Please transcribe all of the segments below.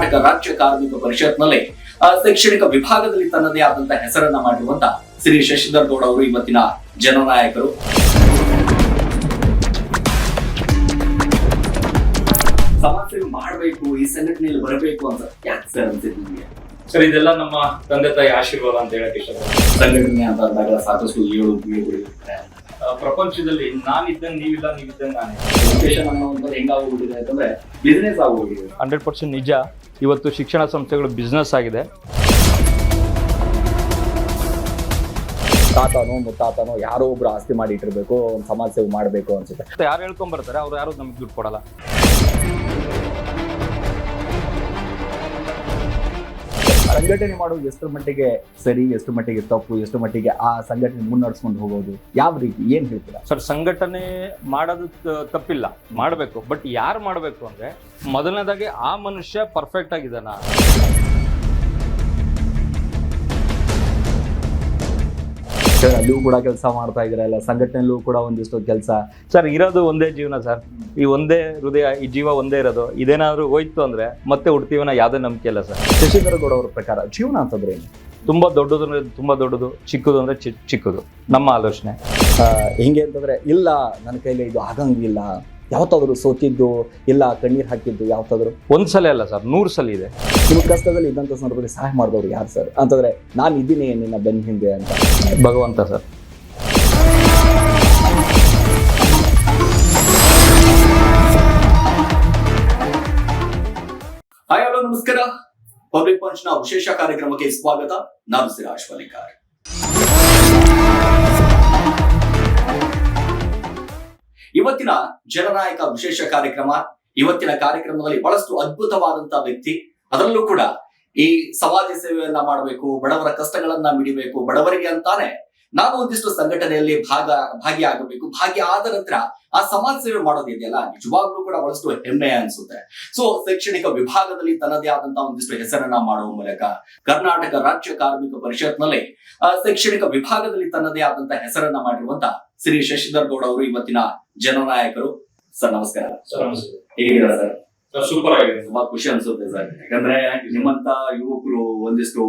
ಕರ್ನಾಟಕ ರಾಜ್ಯ ಕಾರ್ಮಿಕ ಪರಿಷತ್ನಲ್ಲಿ ಶೈಕ್ಷಣಿಕ ವಿಭಾಗದಲ್ಲಿ ತನ್ನದೇ ಆದಂತಹ ಹೆಸರನ್ನ ಮಾಡಿರುವಂತಹ ಶ್ರೀ ಶಶಿಧರ್ ಗೌಡ ಅವರು ಇವತ್ತಿನ ಜನನಾಯಕರು. ಸಮಾಜ ಸೇವೆ ಮಾಡಬೇಕು, ಈ ಸಂಘಟನೆಯಲ್ಲಿ ಬರಬೇಕು ಅಂತ ಯಾಕೆ ಸರ್ ಅನ್ಸಿತ್ತು ನಿಮಗೆ? ಸರ್, ಇದೆಲ್ಲ ನಮ್ಮ ತಂದೆ ತಾಯಿ ಆಶೀರ್ವಾದ ಅಂತ ಹೇಳಕ್ ಇಷ್ಟಪಡ್ತೀನಿ. ಸಂಘಟನೆ ಅಂತ ಅಂದಾಗ ಸಾಕಷ್ಟು ಏಳುಗಳಿರುತ್ತೆ. ಪ್ರಪಂಚದಲ್ಲಿ ನಾನಿದ್ದಂಗೆ ನೀವಿಲ್ಲ, ನೀವಿದ್ದಂಗೆ ನಾನೇ. ಎಜುಕೇಶನ್ ಅನ್ನೋದು ಹೆಂಗಾಗೋಗ್ಬಿಟ್ಟಿದೆ ಅಂತಂದ್ರೆ ಬಿಸ್ನೆಸ್ ಆಗೋಗ್ಬಿಟ್ಟಿದೆ. 100% ನಿಜ. ಇವತ್ತು ಶಿಕ್ಷಣ ಸಂಸ್ಥೆಗಳು ಬಿಸ್ನೆಸ್ ಆಗಿದೆ. ತಾತನೋ ಮುತ್ತಾತನೋ ಯಾರೋ ಒಬ್ರು ಆಸ್ತಿ ಮಾಡಿ ಇಟ್ಟಿರ್ಬೇಕು, ಒಂದು ಸಮಾಜ ಸೇವೆ ಮಾಡಬೇಕು ಅನ್ಸುತ್ತೆ. ಯಾರು ಹೇಳ್ಕೊಂಡ್ ಬರ್ತಾರೆ, ಅವ್ರು ಯಾರು ನಮ್ಗೆ ದುಡ್ಡು ಕೊಡಲ್ಲ. ಸಂಘಟನೆ ಮಾಡೋದು ಎಷ್ಟು ಮಟ್ಟಿಗೆ ಸರಿ, ಎಷ್ಟು ಮಟ್ಟಿಗೆ ತಪ್ಪು, ಎಷ್ಟು ಮಟ್ಟಿಗೆ ಆ ಸಂಘಟನೆ ಮುನ್ನಡೆಸ್ಕೊಂಡು ಹೋಗೋದು, ಯಾವ ರೀತಿ, ಏನ್ ಹೇಳ್ತೀರಾ ಸರ್? ಸಂಘಟನೆ ಮಾಡೋದು ತಪ್ಪಿಲ್ಲ, ಮಾಡಬೇಕು. ಬಟ್ ಯಾರು ಮಾಡಬೇಕು ಅಂದ್ರೆ ಮೊದಲನೇದಾಗಿ ಆ ಮನುಷ್ಯ ಪರ್ಫೆಕ್ಟ್ ಆಗಿದಾನ. ಸರ್, ಅಲ್ಲಿಯೂ ಕೂಡ ಕೆಲಸ ಮಾಡ್ತಾ ಇದ್ರಲ್ಲ, ಸಂಘಟನೆಯಲ್ಲೂ ಕೂಡ ಒಂದಿಷ್ಟು ಕೆಲಸ. ಸರ್, ಇರೋದು ಒಂದೇ ಜೀವನ ಸರ್, ಈ ಒಂದೇ ಹೃದಯ, ಈ ಜೀವ ಒಂದೇ ಇರೋದು. ಇದೇನಾದ್ರು ಹೋಯ್ತು ಅಂದ್ರೆ ಮತ್ತೆ ಹುಡ್ತೀವನ ಯಾವುದೇ ನಂಬಿಕೆ ಇಲ್ಲ ಸರ್. ಶಶಿಧರ್ ಗೌಡ ಅವ್ರ ಪ್ರಕಾರ ಜೀವನ ಅಂತಂದ್ರೆ ಏನು? ತುಂಬಾ ದೊಡ್ಡದು ಅಂದ್ರೆ ತುಂಬಾ ದೊಡ್ಡದು, ಚಿಕ್ಕದು ಅಂದ್ರೆ ಚಿಕ್ಕದು ನಮ್ಮ ಆಲೋಚನೆ. ಹಿಂಗೆ ಅಂತಂದ್ರೆ ಇಲ್ಲ ನನ್ನ ಕೈಲಿ ಇದು ಆಗಂಗಿಲ್ಲ, ಯಾವತ್ತಾದ್ರು ಸೋತಿದ್ದು ಇಲ್ಲ, ಕಣ್ಣೀರು ಹಾಕಿದ್ದು ಯಾವತ್ತಾದ್ರು? ಒಂದ್ಸಲ ಅಲ್ಲ ಸರ್, 100 ಸಲ ಇದೆ. ನಿಮ್ಮ ಕಷ್ಟದಲ್ಲಿ ಇದ್ದಂಥ ಸಂದರ್ಭದಲ್ಲಿ ಸಹಾಯ ಮಾಡಿದವ್ರು ಯಾರು ಸರ್? ಅಂತಂದ್ರೆ ನಾನು ಇದ್ದೀನಿ ನಿನ್ನ ಬೆನ್ನ ಹಿಂದೆ ಅಂತ. ಭಗವಂತ ಸರ್. ಹಾಯ್, ಹಲೋ, ನಮಸ್ಕಾರ. ಪಬ್ಲಿಕ್ ಪಂಚ್ ನ ವಿಶೇಷ ಕಾರ್ಯಕ್ರಮಕ್ಕೆ ಸ್ವಾಗತ. ನಾನು ಸಿರಾಜ್ ಮಲ್ಲಿಕಾರ್. ಇವತ್ತಿನ ಜನನಾಯಕ ವಿಶೇಷ ಕಾರ್ಯಕ್ರಮ. ಇವತ್ತಿನ ಕಾರ್ಯಕ್ರಮದಲ್ಲಿ ಬಹಳಷ್ಟು ಅದ್ಭುತವಾದಂತಹ ವ್ಯಕ್ತಿ. ಅದರಲ್ಲೂ ಕೂಡ ಈ ಸಮಾಜ ಸೇವೆಯನ್ನ ಮಾಡಬೇಕು, ಬಡವರ ಕಷ್ಟಗಳನ್ನ ಮಿಡಿಬೇಕು, ಬಡವರಿಗೆ ಅಂತಾನೆ ನಾನು ಒಂದಿಷ್ಟು ಸಂಘಟನೆಯಲ್ಲಿ ಭಾಗಿಯಾಗಬೇಕು. ಭಾಗಿ ಆದ ನಂತರ ಆ ಸಮಾಜ ಸೇವೆ ಮಾಡೋದಿದೆಯಲ್ಲ, ನಿಜವಾಗ್ಲೂ ಕೂಡ ಬಹಳಷ್ಟು ಹೆಮ್ಮೆ ಅನ್ಸುತ್ತೆ. ಸೊ ಶೈಕ್ಷಣಿಕ ವಿಭಾಗದಲ್ಲಿ ತನ್ನದೇ ಆದಂತಹ ಒಂದಿಷ್ಟು ಹೆಸರನ್ನ ಮಾಡುವ ಮೂಲಕ ಕರ್ನಾಟಕ ರಾಜ್ಯ ಕಾರ್ಮಿಕ ಪರಿಷತ್ನಲ್ಲಿ ಶೈಕ್ಷಣಿಕ ವಿಭಾಗದಲ್ಲಿ ತನ್ನದೇ ಆದಂತಹ ಹೆಸರನ್ನ ಮಾಡಿರುವಂತಹ ಶ್ರೀ ಶಶಿಧರ್ ಗೌಡ ಅವರು ಇವತ್ತಿನ ಜನನಾಯಕರು. ಸರ್, ನಮಸ್ಕಾರ. ಹೇಗಿದ್ದೀರಾ ಸರ್? ಸೂಪರ್ ಆಗಿದೆ. ತುಂಬಾ ಖುಷಿ ಅನ್ಸುತ್ತೆ ಸರ್, ಯಾಕಂದ್ರೆ ನಿಮ್ಮಂತ ಯುವಕರು ಒಂದಿಷ್ಟು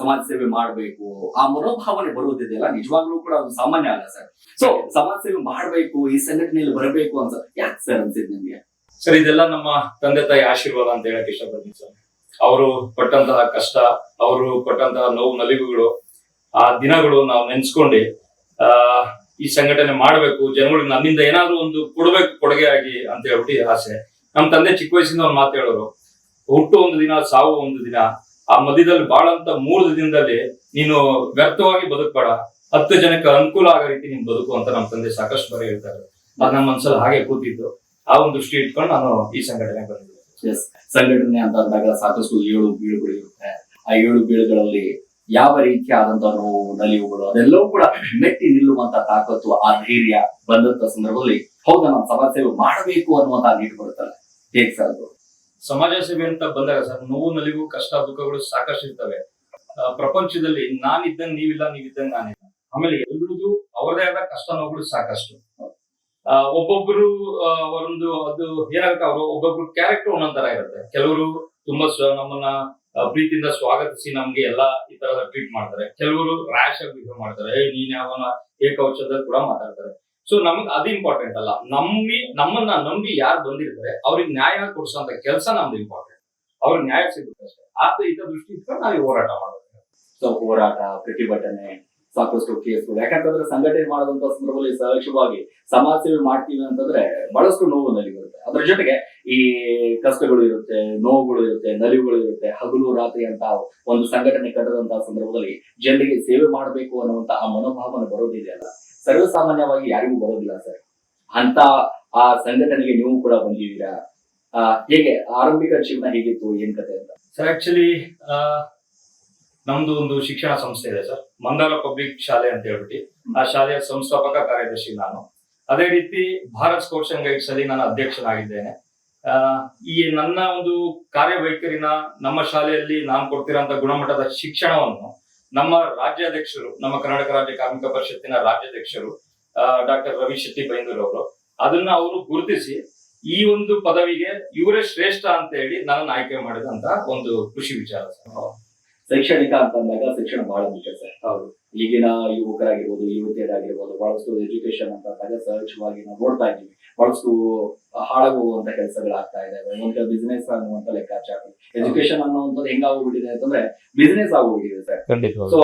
ಸಮಾಜ ಸೇವೆ ಮಾಡಬೇಕು, ಆ ಮನೋಭಾವನೆ ಬರುವುದಿದೆಯಲ್ಲ, ನಿಜವಾಗ್ಲೂ ಕೂಡ ಅದು ಸಾಮಾನ್ಯ ಅಲ್ಲ ಸರ್. ಸೊ ಸಮಾಜ ಸೇವೆ ಮಾಡಬೇಕು, ಈ ಸಂಘಟನೆಯಲ್ಲಿ ಬರಬೇಕು ಅಂತ ಯಾಕೆ ಸರ್ ಅನ್ಸಿದ್ ನಿಮ್ಗೆ? ಸರ್, ಇದೆಲ್ಲ ನಮ್ಮ ತಂದೆ ತಾಯಿ ಆಶೀರ್ವಾದ ಅಂತ ಹೇಳಕ್ ಇಷ್ಟಪಡ್ತೀನಿ ಸರ್. ಅವರು ಪಟ್ಟಂತಹ ಕಷ್ಟ, ಅವರು ಪಟ್ಟಂತಹ ನೋವು ನಲಿವುಗಳು, ಆ ದಿನಗಳು ನಾವು ನೆನ್ಸ್ಕೊಂಡು ಈ ಸಂಘಟನೆ ಮಾಡಬೇಕು, ಜನಗಳಿಗೆ ನನ್ನಿಂದ ಏನಾದ್ರು ಒಂದು ಕೊಡ್ಬೇಕು ಕೊಡುಗೆ ಆಗಿ ಅಂತ ಹೇಳ್ಬಿಟ್ಟು ಆಸೆ. ನಮ್ ತಂದೆ ಚಿಕ್ಕ ವಯಸ್ಸಿಂದ ಒಂದು ಮಾತು ಹೇಳೋರು, ಹುಟ್ಟು ಒಂದು ದಿನ, ಸಾವು ಒಂದು ದಿನ, ಆ ಮಧ್ಯದಲ್ಲಿ ಬಾಳಂತ 3 ದಿನದಲ್ಲಿ ನೀನು ವ್ಯರ್ಥವಾಗಿ ಬದುಕಬೇಡ, 10 ಜನಕ್ಕೆ ಅನುಕೂಲ ಆಗೋ ರೀತಿ ನೀನ್ ಬದುಕು ಅಂತ ನಮ್ಮ ತಂದೆ ಸಾಕಷ್ಟು ಬಾರಿ ಹೇಳ್ತಾರೆ. ಅದ್ ನಮ್ಮ ಮನ್ಸಲ್ಲಿ ಹಾಗೆ ಕೂತಿದ್ದು. ಆ ಒಂದು ದೃಷ್ಟಿ ಇಟ್ಕೊಂಡು ನಾನು ಈ ಸಂಘಟನೆ ಬಂದಿದ್ದೆ. ಸಂಘಟನೆ ಅಂತ ಅಂದಾಗ ಸಾಕಷ್ಟು ಏಳು ಬೀಳುಗಳು ಇರುತ್ತೆ. ಆ 7 ಬೀಳುಗಳಲ್ಲಿ ಯಾವ ರೀತಿಯಾದಂತಹ ನೋವು ನಲಿವುಗಳು ಅದೆಲ್ಲವೂ ಕೂಡ ಮೆಟ್ಟಿ ನಿಲ್ಲುವಂತ ತಾಕತ್ತು, ಆ ಧೈರ್ಯ ಬಂದಂತ ಸಂದರ್ಭದಲ್ಲಿ ಹೌದಾ ನಾನು ಸಮಾಜ ಸೇವೆ ಮಾಡಬೇಕು ಅನ್ನುವಂತ ನೀರು ಬರುತ್ತಲ್ಲ, ಹೇಗೆ ಸರ್ ಅದು? ಸಮಾಜ ಸೇವೆ ಅಂತ ಬಂದಾಗ ಸರ್, ನೋವು ನಲಿವು ಕಷ್ಟ ದುಃಖಗಳು ಸಾಕಷ್ಟು ಇರ್ತವೆ. ಪ್ರಪಂಚದಲ್ಲಿ ನಾನಿದ್ದಂಗೆ ನೀವಿಲ್ಲ, ನೀವಿದ್ದಂಗೆ ನಾನಿಲ್ಲ. ಆಮೇಲೆ ಎಲ್ರಿಗೂ ಅವರದೇ ಆದ ಕಷ್ಟ ನೋವುಗಳು ಸಾಕಷ್ಟು. ಒಬ್ಬೊಬ್ರು ಒಂದು ಅದು ಏನಾಗುತ್ತೆ, ಅವರು ಒಬ್ಬೊಬ್ರು ಕ್ಯಾರೆಕ್ಟರ್ ಒಂದೊಂದ್ ತರ ಇರುತ್ತೆ. ಕೆಲವರು ತುಂಬಾ ನಮ್ಮನ್ನ ಪ್ರೀತಿಯಿಂದ ಸ್ವಾಗತಿಸಿ ನಮ್ಗೆ ಎಲ್ಲಾ ಈ ತರದ ಟ್ರೀಟ್ ಮಾಡ್ತಾರೆ. ಕೆಲವರು ರ್ಯಾಶ್ ಆಗಿ ಬಿಹೇವ್ ಮಾಡ್ತಾರೆ, ನೀನ್ ಯಾವನ ಏಕವಚನದ ಕೂಡ ಮಾತಾಡ್ತಾರೆ. ಸೊ ನಮ್ಗೆ ಅದು ಇಂಪಾರ್ಟೆಂಟ್ ಅಲ್ಲ. ನಮ್ಮನ್ನ ನಂಬಿ ಯಾರು ಬಂದಿರ್ತಾರೆ ಅವ್ರಿಗೆ ನ್ಯಾಯ ಕೊಡಿಸುವಂತ ಕೆಲಸ ನಮ್ದು ಇಂಪಾರ್ಟೆಂಟ್. ಅವ್ರಿಗೆ ನ್ಯಾಯ ಸಿಗುತ್ತೆ ಅಷ್ಟೇ. ಇದ ದೃಷ್ಟಿ ಇಟ್ಕೊಂಡು ನಾವು ಹೋರಾಟ ಮಾಡಬೇಕು. ಸೊ ಹೋರಾಟ, ಪ್ರತಿಭಟನೆ, ಸಾಕಷ್ಟು ಕೇಸ್ಗಳು. ಯಾಕಂತಂದ್ರೆ ಸಂಘಟನೆ ಮಾಡುವಂತ ಸಂದರ್ಭದಲ್ಲಿ ಸಹಜವಾಗಿ ಸಮಾಜ ಸೇವೆ ಮಾಡ್ತೀವಿ ಅಂತಂದ್ರೆ ಬಹಳಷ್ಟು ನೋವು ನಲಿವಿರುತ್ತೆ. ಅದ್ರ ಜೊತೆಗೆ ಈ ಕಷ್ಟಗಳು ಇರುತ್ತೆ, ನೋವುಗಳು ಇರುತ್ತೆ, ನಲಿವುಗಳು ಇರುತ್ತೆ. ಹಗಲು ರಾತ್ರಿ ಅಂತ ಒಂದು ಸಂಘಟನೆ ಕಟ್ಟದಂತಹ ಸಂದರ್ಭದಲ್ಲಿ ಜನರಿಗೆ ಸೇವೆ ಮಾಡಬೇಕು ಅನ್ನುವಂತ ಆ ಮನೋಭಾವನೆ ಬರೋದಿದೆಯಲ್ಲ, ಸರ್ವಸಾಮಾನ್ಯವಾಗಿ ಯಾರಿಗೂ ಬರೋದಿಲ್ಲ ಸರ್. ಅಂತ ಆ ಸಂಘಟನೆಗೆ ನೀವು ಕೂಡ ಬಂದಿದ್ದೀರಾ. ಹೇಗೆ ಆರಂಭಿಕ ಜೀವನ ಹೇಗಿತ್ತು, ಏನ್ ಕತೆ ಅಂತ? ಸರ್, ಆಕ್ಚುಲಿ ನಮ್ದು ಒಂದು ಶಿಕ್ಷಣ ಸಂಸ್ಥೆ ಇದೆ ಸರ್, ಮಂದಾರ ಪಬ್ಲಿಕ್ ಶಾಲೆ ಅಂತ ಹೇಳ್ಬಿಟ್ಟು. ಆ ಶಾಲೆಯ ಸಂಸ್ಥಾಪಕ ಕಾರ್ಯದರ್ಶಿ ನಾನು. ಅದೇ ರೀತಿ ಭಾರತ್ ಸ್ಕೌಟ್ಸ್ ಅಂಡ್ ಗೈಡ್ಸ್ ಅಲ್ಲಿ ನಾನು ಅಧ್ಯಕ್ಷನಾಗಿದ್ದೇನೆ. ಈ ನನ್ನ ಒಂದು ಕಾರ್ಯವೈಖರಿನ ನಮ್ಮ ಶಾಲೆಯಲ್ಲಿ ನಾನು ಕೊಡ್ತಿರೋಂಥ ಗುಣಮಟ್ಟದ ಶಿಕ್ಷಣವನ್ನು ನಮ್ಮ ರಾಜ್ಯಾಧ್ಯಕ್ಷರು, ನಮ್ಮ ಕರ್ನಾಟಕ ರಾಜ್ಯ ಕಾರ್ಮಿಕ ಪರಿಷತ್ತಿನ ರಾಜ್ಯಾಧ್ಯಕ್ಷರು ಡಾಕ್ಟರ್ ರವಿ ಶೆಟ್ಟಿ ಬೈಂದೂರ್ ಅವರು ಅದನ್ನ ಅವರು ಗುರುತಿಸಿ ಈ ಒಂದು ಪದವಿಗೆ ಇವರೇ ಶ್ರೇಷ್ಠ ಅಂತ ಹೇಳಿ ನನ್ನ ಆಯ್ಕೆ ಮಾಡಿದಂತ ಒಂದು ಖುಷಿ ವಿಚಾರ ಸರ್. ಶೈಕ್ಷಣಿಕ ಅಂತ ಅಂದಾಗ ಶಿಕ್ಷಣ ಬಹಳ ಮುಖ್ಯ ಸರ್. ಹೌದು, ಈಗಿನ ಯುವಕರಾಗಿರ್ಬೋದು, ಯುವತಿಯರಾಗಿರ್ಬೋದು, ಬಹಳಷ್ಟು ಎಜುಕೇಶನ್ ಅಂತ ಅಂದಾಗ ಸಹಜವಾಗಿ ನಾವು ನೋಡ್ತಾ ಇದ್ದೀವಿ, ಬಹಳಷ್ಟು ಹಾಳಾಗುವಂತ ಕೆಲಸಗಳಾಗ್ತಾ ಇದಾವೆ. ಒಂದು ಬಿಸಿನೆಸ್ ಅನ್ನುವಂತ ಲೆಕ್ಕಾಚಾರ, ಎಜುಕೇಶನ್ ಅನ್ನುವಂಥದ್ದು ಹೆಂಗಾಗೋಗ್ಬಿಟ್ಟಿದೆ ಅಂತಂದ್ರೆ ಬಿಸಿನೆಸ್ ಆಗೋಗ್ಬಿಟ್ಟಿದೆ ಸರ್. ಖಂಡಿತ. ಸೊ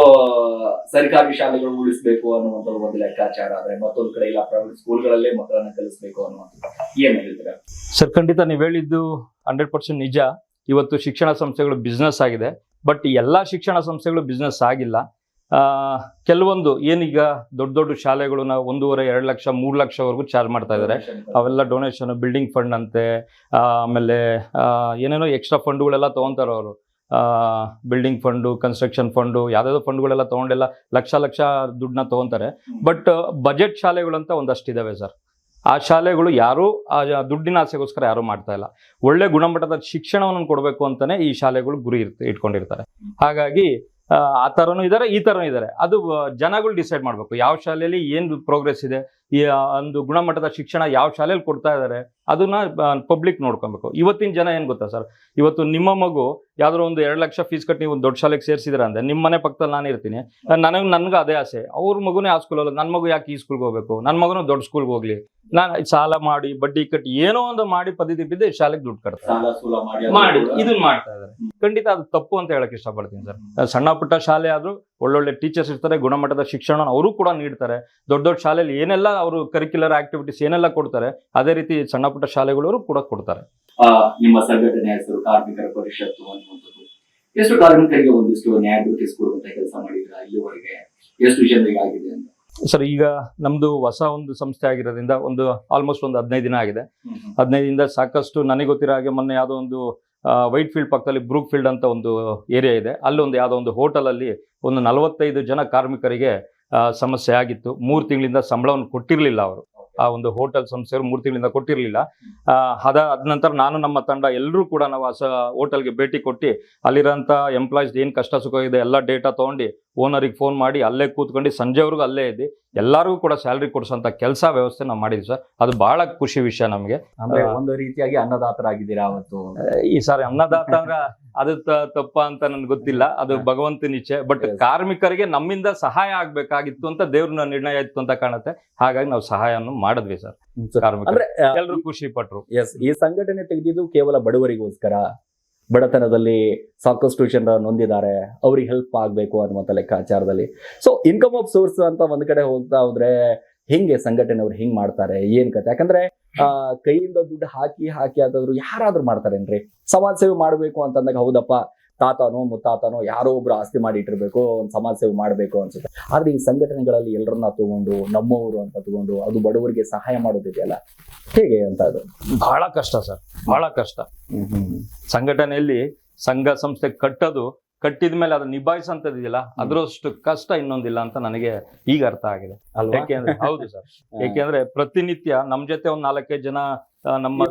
ಸರ್ಕಾರಿ ಶಾಲೆಗಳು ಉಳಿಸ್ಬೇಕು ಅನ್ನುವಂಥದ್ದು ಒಂದು ಲೆಕ್ಕಾಚಾರ ಆದ್ರೆ, ಮತ್ತೊಂದು ಕಡೆ ಇಲ್ಲ ಪ್ರೈವೇಟ್ ಸ್ಕೂಲ್ಗಳಲ್ಲೇ ಮಕ್ಕಳನ್ನ ಕಲಿಸ್ಬೇಕು ಅನ್ನುವಂಥದ್ದು. ಏನ್ ಹೇಳ್ತೀರಾ ಸರ್? ಖಂಡಿತ ನೀವು ಹೇಳಿದ್ದು 100% ನಿಜ. ಇವತ್ತು ಶಿಕ್ಷಣ ಸಂಸ್ಥೆಗಳು ಬಿಸ್ನೆಸ್ ಆಗಿದೆ, ಬಟ್ ಎಲ್ಲಾ ಶಿಕ್ಷಣ ಸಂಸ್ಥೆಗಳು ಬಿಸ್ನೆಸ್ ಆಗಿಲ್ಲ. ಕೆಲವೊಂದು ಏನೀಗ ದೊಡ್ಡ ದೊಡ್ಡ ಶಾಲೆಗಳು ನಾವು 1.5-2 ಲಕ್ಷ 3 ಲಕ್ಷವರೆಗೂ ಚಾರ್ಜ್ ಮಾಡ್ತಾ ಇದ್ದಾರೆ. ಅವೆಲ್ಲ ಡೊನೇಷನ್, ಬಿಲ್ಡಿಂಗ್ ಫಂಡ್ ಅಂತೆ, ಆಮೇಲೆ ಏನೇನೋ ಎಕ್ಸ್ಟ್ರಾ ಫಂಡ್ಗಳೆಲ್ಲ ತೊಗೊತಾರೆ ಅವರು. ಬಿಲ್ಡಿಂಗ್ ಫಂಡು, ಕನ್ಸ್ಟ್ರಕ್ಷನ್ ಫಂಡು, ಯಾವ್ದಾದ್ರು ಫಂಡ್ಗಳೆಲ್ಲ ತೊಗೊಂಡೆಲ್ಲ ಲಕ್ಷ ದುಡ್ಡನ್ನ ತೊಗೊತಾರೆ. ಬಟ್ ಬಜೆಟ್ ಶಾಲೆಗಳು ಅಂತ ಒಂದಷ್ಟಿದಾವೆ ಸರ್. ಆ ಶಾಲೆಗಳು ಯಾರು ಆ ದುಡ್ಡಿನ ಆಸೆಗೋಸ್ಕರ ಯಾರು ಮಾಡ್ತಾ ಇಲ್ಲ. ಒಳ್ಳೆ ಗುಣಮಟ್ಟದ ಶಿಕ್ಷಣವನ್ನು ಕೊಡಬೇಕು ಅಂತಾನೆ ಈ ಶಾಲೆಗಳು ಗುರಿ ಇಟ್ಕೊಂಡಿರ್ತಾರೆ. ಹಾಗಾಗಿ ಆ ಥರನೂ ಇದ್ದಾರೆ, ಈ ಥರನೂ ಇದ್ದಾರೆ. ಅದು ಜನಗಳು ಡಿಸೈಡ್ ಮಾಡಬೇಕು ಯಾವ ಶಾಲೆಯಲ್ಲಿ ಏನು ಪ್ರೋಗ್ರೆಸ್ ಇದೆ, ಈ ಒಂದು ಗುಣಮಟ್ಟದ ಶಿಕ್ಷಣ ಯಾವ ಶಾಲೆಯಲ್ಲಿ ಕೊಡ್ತಾ ಇದ್ದಾರೆ ಅದನ್ನ ಪಬ್ಲಿಕ್ ನೋಡ್ಕೊಬೇಕು. ಇವತ್ತಿನ ಜನ ಏನು ಗೊತ್ತಾ ಸರ್, ಇವತ್ತು ನಿಮ್ಮ ಮಗು ಯಾವ್ದಾದ್ರು ಒಂದು 2 ಲಕ್ಷ ಫೀಸ್ ಕಟ್ಟಿ ನೀವು ಒಂದು ದೊಡ್ಡ ಶಾಲೆಗೆ ಸೇರಿಸಿದ್ರೆ ಅಂದ್ರೆ ನಿಮ್ಮ ಮನೆ ಪಕ್ಕದಲ್ಲಿ ನಾನು ಇರ್ತೀನಿ, ನನ್ಗೆ ಅದೇ ಆಸೆ, ಅವ್ರ ಮಗುನೇ ಆ ಸ್ಕೂಲ್ ಹೋಗಲ್ಲ, ನನ್ನ ಮಗು ಯಾಕೆ ಈ ಸ್ಕೂಲ್ಗೆ ಹೋಗ್ಬೇಕು, ನನ್ನ ಮಗನೂ ದೊಡ್ಡ ಸ್ಕೂಲ್ಗೆ ಹೋಗ್ಲಿ. ನಾನು ಸಾಲ ಮಾಡಿ ಬಡ್ಡಿ ಕಟ್ಟಿ ಏನೋ ಒಂದು ಮಾಡಿ ಪದ್ಧತಿ ಬಿದ್ದು ಶಾಲೆಗೆ ದುಡ್ಡು ಕಟ್ತಾರೆ ಮಾಡಿ ಇದನ್ನ ಮಾಡ್ತಾ ಇದ್ದಾರೆ. ಖಂಡಿತ ಅದು ತಪ್ಪು ಅಂತ ಹೇಳಕ್ ಇಷ್ಟಪಡ್ತೀನಿ ಸರ್. ಸಣ್ಣ ಪುಟ್ಟ ಶಾಲೆ ಆದ್ರೂ ಒಳ್ಳೊಳ್ಳೆ ಟೀಚರ್ಸ್ ಇರ್ತಾರೆ, ಗುಣಮಟ್ಟದ ಶಿಕ್ಷಣ ಅವರು ಕೂಡ ನೀಡ್ತಾರೆ. ದೊಡ್ಡ ದೊಡ್ಡ ಶಾಲೆಯಲ್ಲಿ ಏನೆಲ್ಲ ಅವರು ಕರಿಕ್ಯುಲರ್ ಆಕ್ಟಿವಿಟೀಸ್ ಏನೆಲ್ಲ ಕೊಡ್ತಾರೆ ಅದೇ ರೀತಿ ಸಣ್ಣ ಪುಟ್ಟ ಶಾಲೆಗಳು ಕೂಡ ಕೊಡ್ತಾರೆ. ನಿಮ್ಮ ಸಂಘಟನೆ ಹೆಸರು ಕಾರ್ಮಿಕರ ಪರಿಷತ್ತು ಅನ್ನುವಂಥದ್ದು, ಎಷ್ಟು ಕಾರ್ಮಿಕರಿಗೆ ಒಂದಿಷ್ಟು ನ್ಯಾಯ ದೊರಕಿಸಿಕೊಡುವಂತ ಕೆಲಸ ಮಾಡಿದ್ರ ಇಲ್ಲಿವರೆಗೆ, ಎಷ್ಟು ಜನರಿಗೆ ಆಗಿದೆ ಅಂತ ಸರ್? ಈಗ ನಮ್ದು ಹೊಸ ಒಂದು ಸಂಸ್ಥೆ ಆಗಿರೋದ್ರಿಂದ ಒಂದು ಆಲ್ಮೋಸ್ಟ್ ಒಂದು 15 ದಿನ ಆಗಿದೆ. 15 ದಿನದಿಂದ ಸಾಕಷ್ಟು ನನಗೆ ಗೊತ್ತಿರೋ ಹಾಗೆ ಮೊನ್ನೆ ಯಾವುದೋ ಒಂದು ವೈಟ್ ಫೀಲ್ಡ್ ಪಕ್ಕದಲ್ಲಿ ಬ್ರೂಕ್ ಫೀಲ್ಡ್ ಅಂತ ಒಂದು ಏರಿಯಾ ಇದೆ, ಅಲ್ಲಿ ಒಂದು ಯಾವುದೋ ಒಂದು ಹೋಟೆಲಲ್ಲಿ ಒಂದು 45 ಜನ ಕಾರ್ಮಿಕರಿಗೆ ಸಮಸ್ಯೆ ಆಗಿತ್ತು. 3 ತಿಂಗಳಿಂದ ಸಂಬಳವನ್ನು ಕೊಟ್ಟಿರಲಿಲ್ಲ ಅವರು. ಆ ಒಂದು ಹೋಟೆಲ್ ಸಂಸ್ಥೆಯವರು 3 ತಿಂಗಳಿಂದ ಕೊಟ್ಟಿರಲಿಲ್ಲ. ಅದ ನಂತರ ನಾನು ನಮ್ಮ ತಂಡ ಎಲ್ಲರೂ ಕೂಡ ನಾವು ಹೋಟೆಲ್ಗೆ ಭೇಟಿ ಕೊಟ್ಟು ಅಲ್ಲಿರೋಂಥ ಎಂಪ್ಲಾಯೀಸ್ ಏನು ಕಷ್ಟ ಸುಖ ಇದೆ ಎಲ್ಲ ಡೇಟಾ ತೊಗೊಂಡು ಓನರಿಗೆ ಫೋನ್ ಮಾಡಿ ಅಲ್ಲೇ ಕೂತ್ಕೊಂಡು ಸಂಜೆವರೆಗೂ ಅಲ್ಲೇ ಇದ್ದು ಎಲ್ಲರಿಗೂ ಕೂಡ ಸ್ಯಾಲ್ರಿ ಕೊಡಿಸೋಂಥ ಕೆಲಸ ವ್ಯವಸ್ಥೆ ನಾವು ಮಾಡಿದ್ವಿ ಸರ್. ಅದು ಬಹಳ ಖುಷಿ ವಿಷಯ ನಮಗೆ. ಅಂದ್ರೆ ಒಂದು ರೀತಿಯಾಗಿ ಅನ್ನದಾತರಾಗಿದ್ದೀರಾ ಅವತ್ತು. ಈ ಸಾರಿ ಅನ್ನದಾತ ಅಂದ್ರೆ ಅದು ತಪ್ಪ ಅಂತ ನನ್ಗೆ ಗೊತ್ತಿಲ್ಲ, ಅದು ಭಗವಂತನ ಇಚ್ಛೆ. ಬಟ್ ಕಾರ್ಮಿಕರಿಗೆ ನಮ್ಮಿಂದ ಸಹಾಯ ಆಗ್ಬೇಕಾಗಿತ್ತು ಅಂತ ದೇವ್ರ ನಿರ್ಣಯ ಇತ್ತು ಅಂತ ಕಾಣುತ್ತೆ. ಹಾಗಾಗಿ ನಾವು ಸಹಾಯವನ್ನು ಮಾಡಿದ್ವಿ ಸರ್. ಕಾರ್ಮಿಕರು ಎಲ್ಲರೂ ಖುಷಿ ಪಟ್ರು. ಎಸ್, ಈ ಸಂಘಟನೆ ತೆಗೆದಿದ್ದು ಕೇವಲ ಬಡವರಿಗೋಸ್ಕರ, ಬಡತನದಲ್ಲಿ ಸಾಕಷ್ಟು ಜನ ನೊಂದಿದ್ದಾರೆ, ಅವ್ರಿಗೆ ಹೆಲ್ಪ್ ಆಗಬೇಕು ಅನ್ನುವಂಥ ಲೆಕ್ಕಾಚಾರದಲ್ಲಿ. ಸೊ ಇನ್ಕಮ್ ಆಫ್ ಸೋರ್ಸ್ ಅಂತ ಒಂದ್ ಕಡೆ ಹೋಗ್ತಾ ಹೋದ್ರೆ ಹೆಂಗೆ ಸಂಘಟನೆಯವ್ರು ಹಿಂಗ್ ಮಾಡ್ತಾರೆ, ಏನ್ ಕತೆ? ಯಾಕಂದ್ರೆ ಕೈಯಿಂದ ದುಡ್ಡು ಹಾಕಿ ಆದಾದ್ರು ಯಾರಾದ್ರೂ ಮಾಡ್ತಾರೇನ್ರಿ? ಸಮಾಜ ಸೇವೆ ಮಾಡ್ಬೇಕು ಅಂತಂದಾಗ ಹೌದಪ್ಪ, ತಾತನೋ ಮುತ್ತಾತನೋ ಯಾರೋ ಒಬ್ರು ಆಸ್ತಿ ಮಾಡಿ ಇಟ್ಟಿರ್ಬೇಕು, ಒಂದು ಸಮಾಜ ಸೇವೆ ಮಾಡ್ಬೇಕು ಅನ್ಸುತ್ತೆ. ಆದ್ರೆ ಈ ಸಂಘಟನೆಗಳಲ್ಲಿ ಎಲ್ಲರನ್ನ ತಗೊಂಡು ನಮ್ಮವರು ಅಂತ ತಗೊಂಡು ಅದು ಬಡವರಿಗೆ ಸಹಾಯ ಮಾಡೋದಿದೆಯಲ್ಲ, ಹೇಗೆ ಅಂತ? ಅದು ಬಹಳ ಕಷ್ಟ ಸರ್, ಬಹಳ ಕಷ್ಟ. ಸಂಘಟನೆಯಲ್ಲಿ ಸಂಘ ಸಂಸ್ಥೆ ಕಟ್ಟಿದ ಮೇಲೆ ಅದನ್ನ ನಿಭಾಯಿಸಂತದಿಲ್ಲ, ಅದರಷ್ಟು ಕಷ್ಟ ಇನ್ನೊಂದಿಲ್ಲ ಅಂತ ನನಗೆ ಈಗ ಅರ್ಥ ಆಗಿದೆ. ಯಾಕೆಂದ್ರೆ ಹೌದು ಸರ್, ಯಾಕೆಂದ್ರೆ ಪ್ರತಿನಿತ್ಯ ನಮ್ ಜೊತೆ ಒಂದ್ 4-5 ಜನ ನಮ್ಮ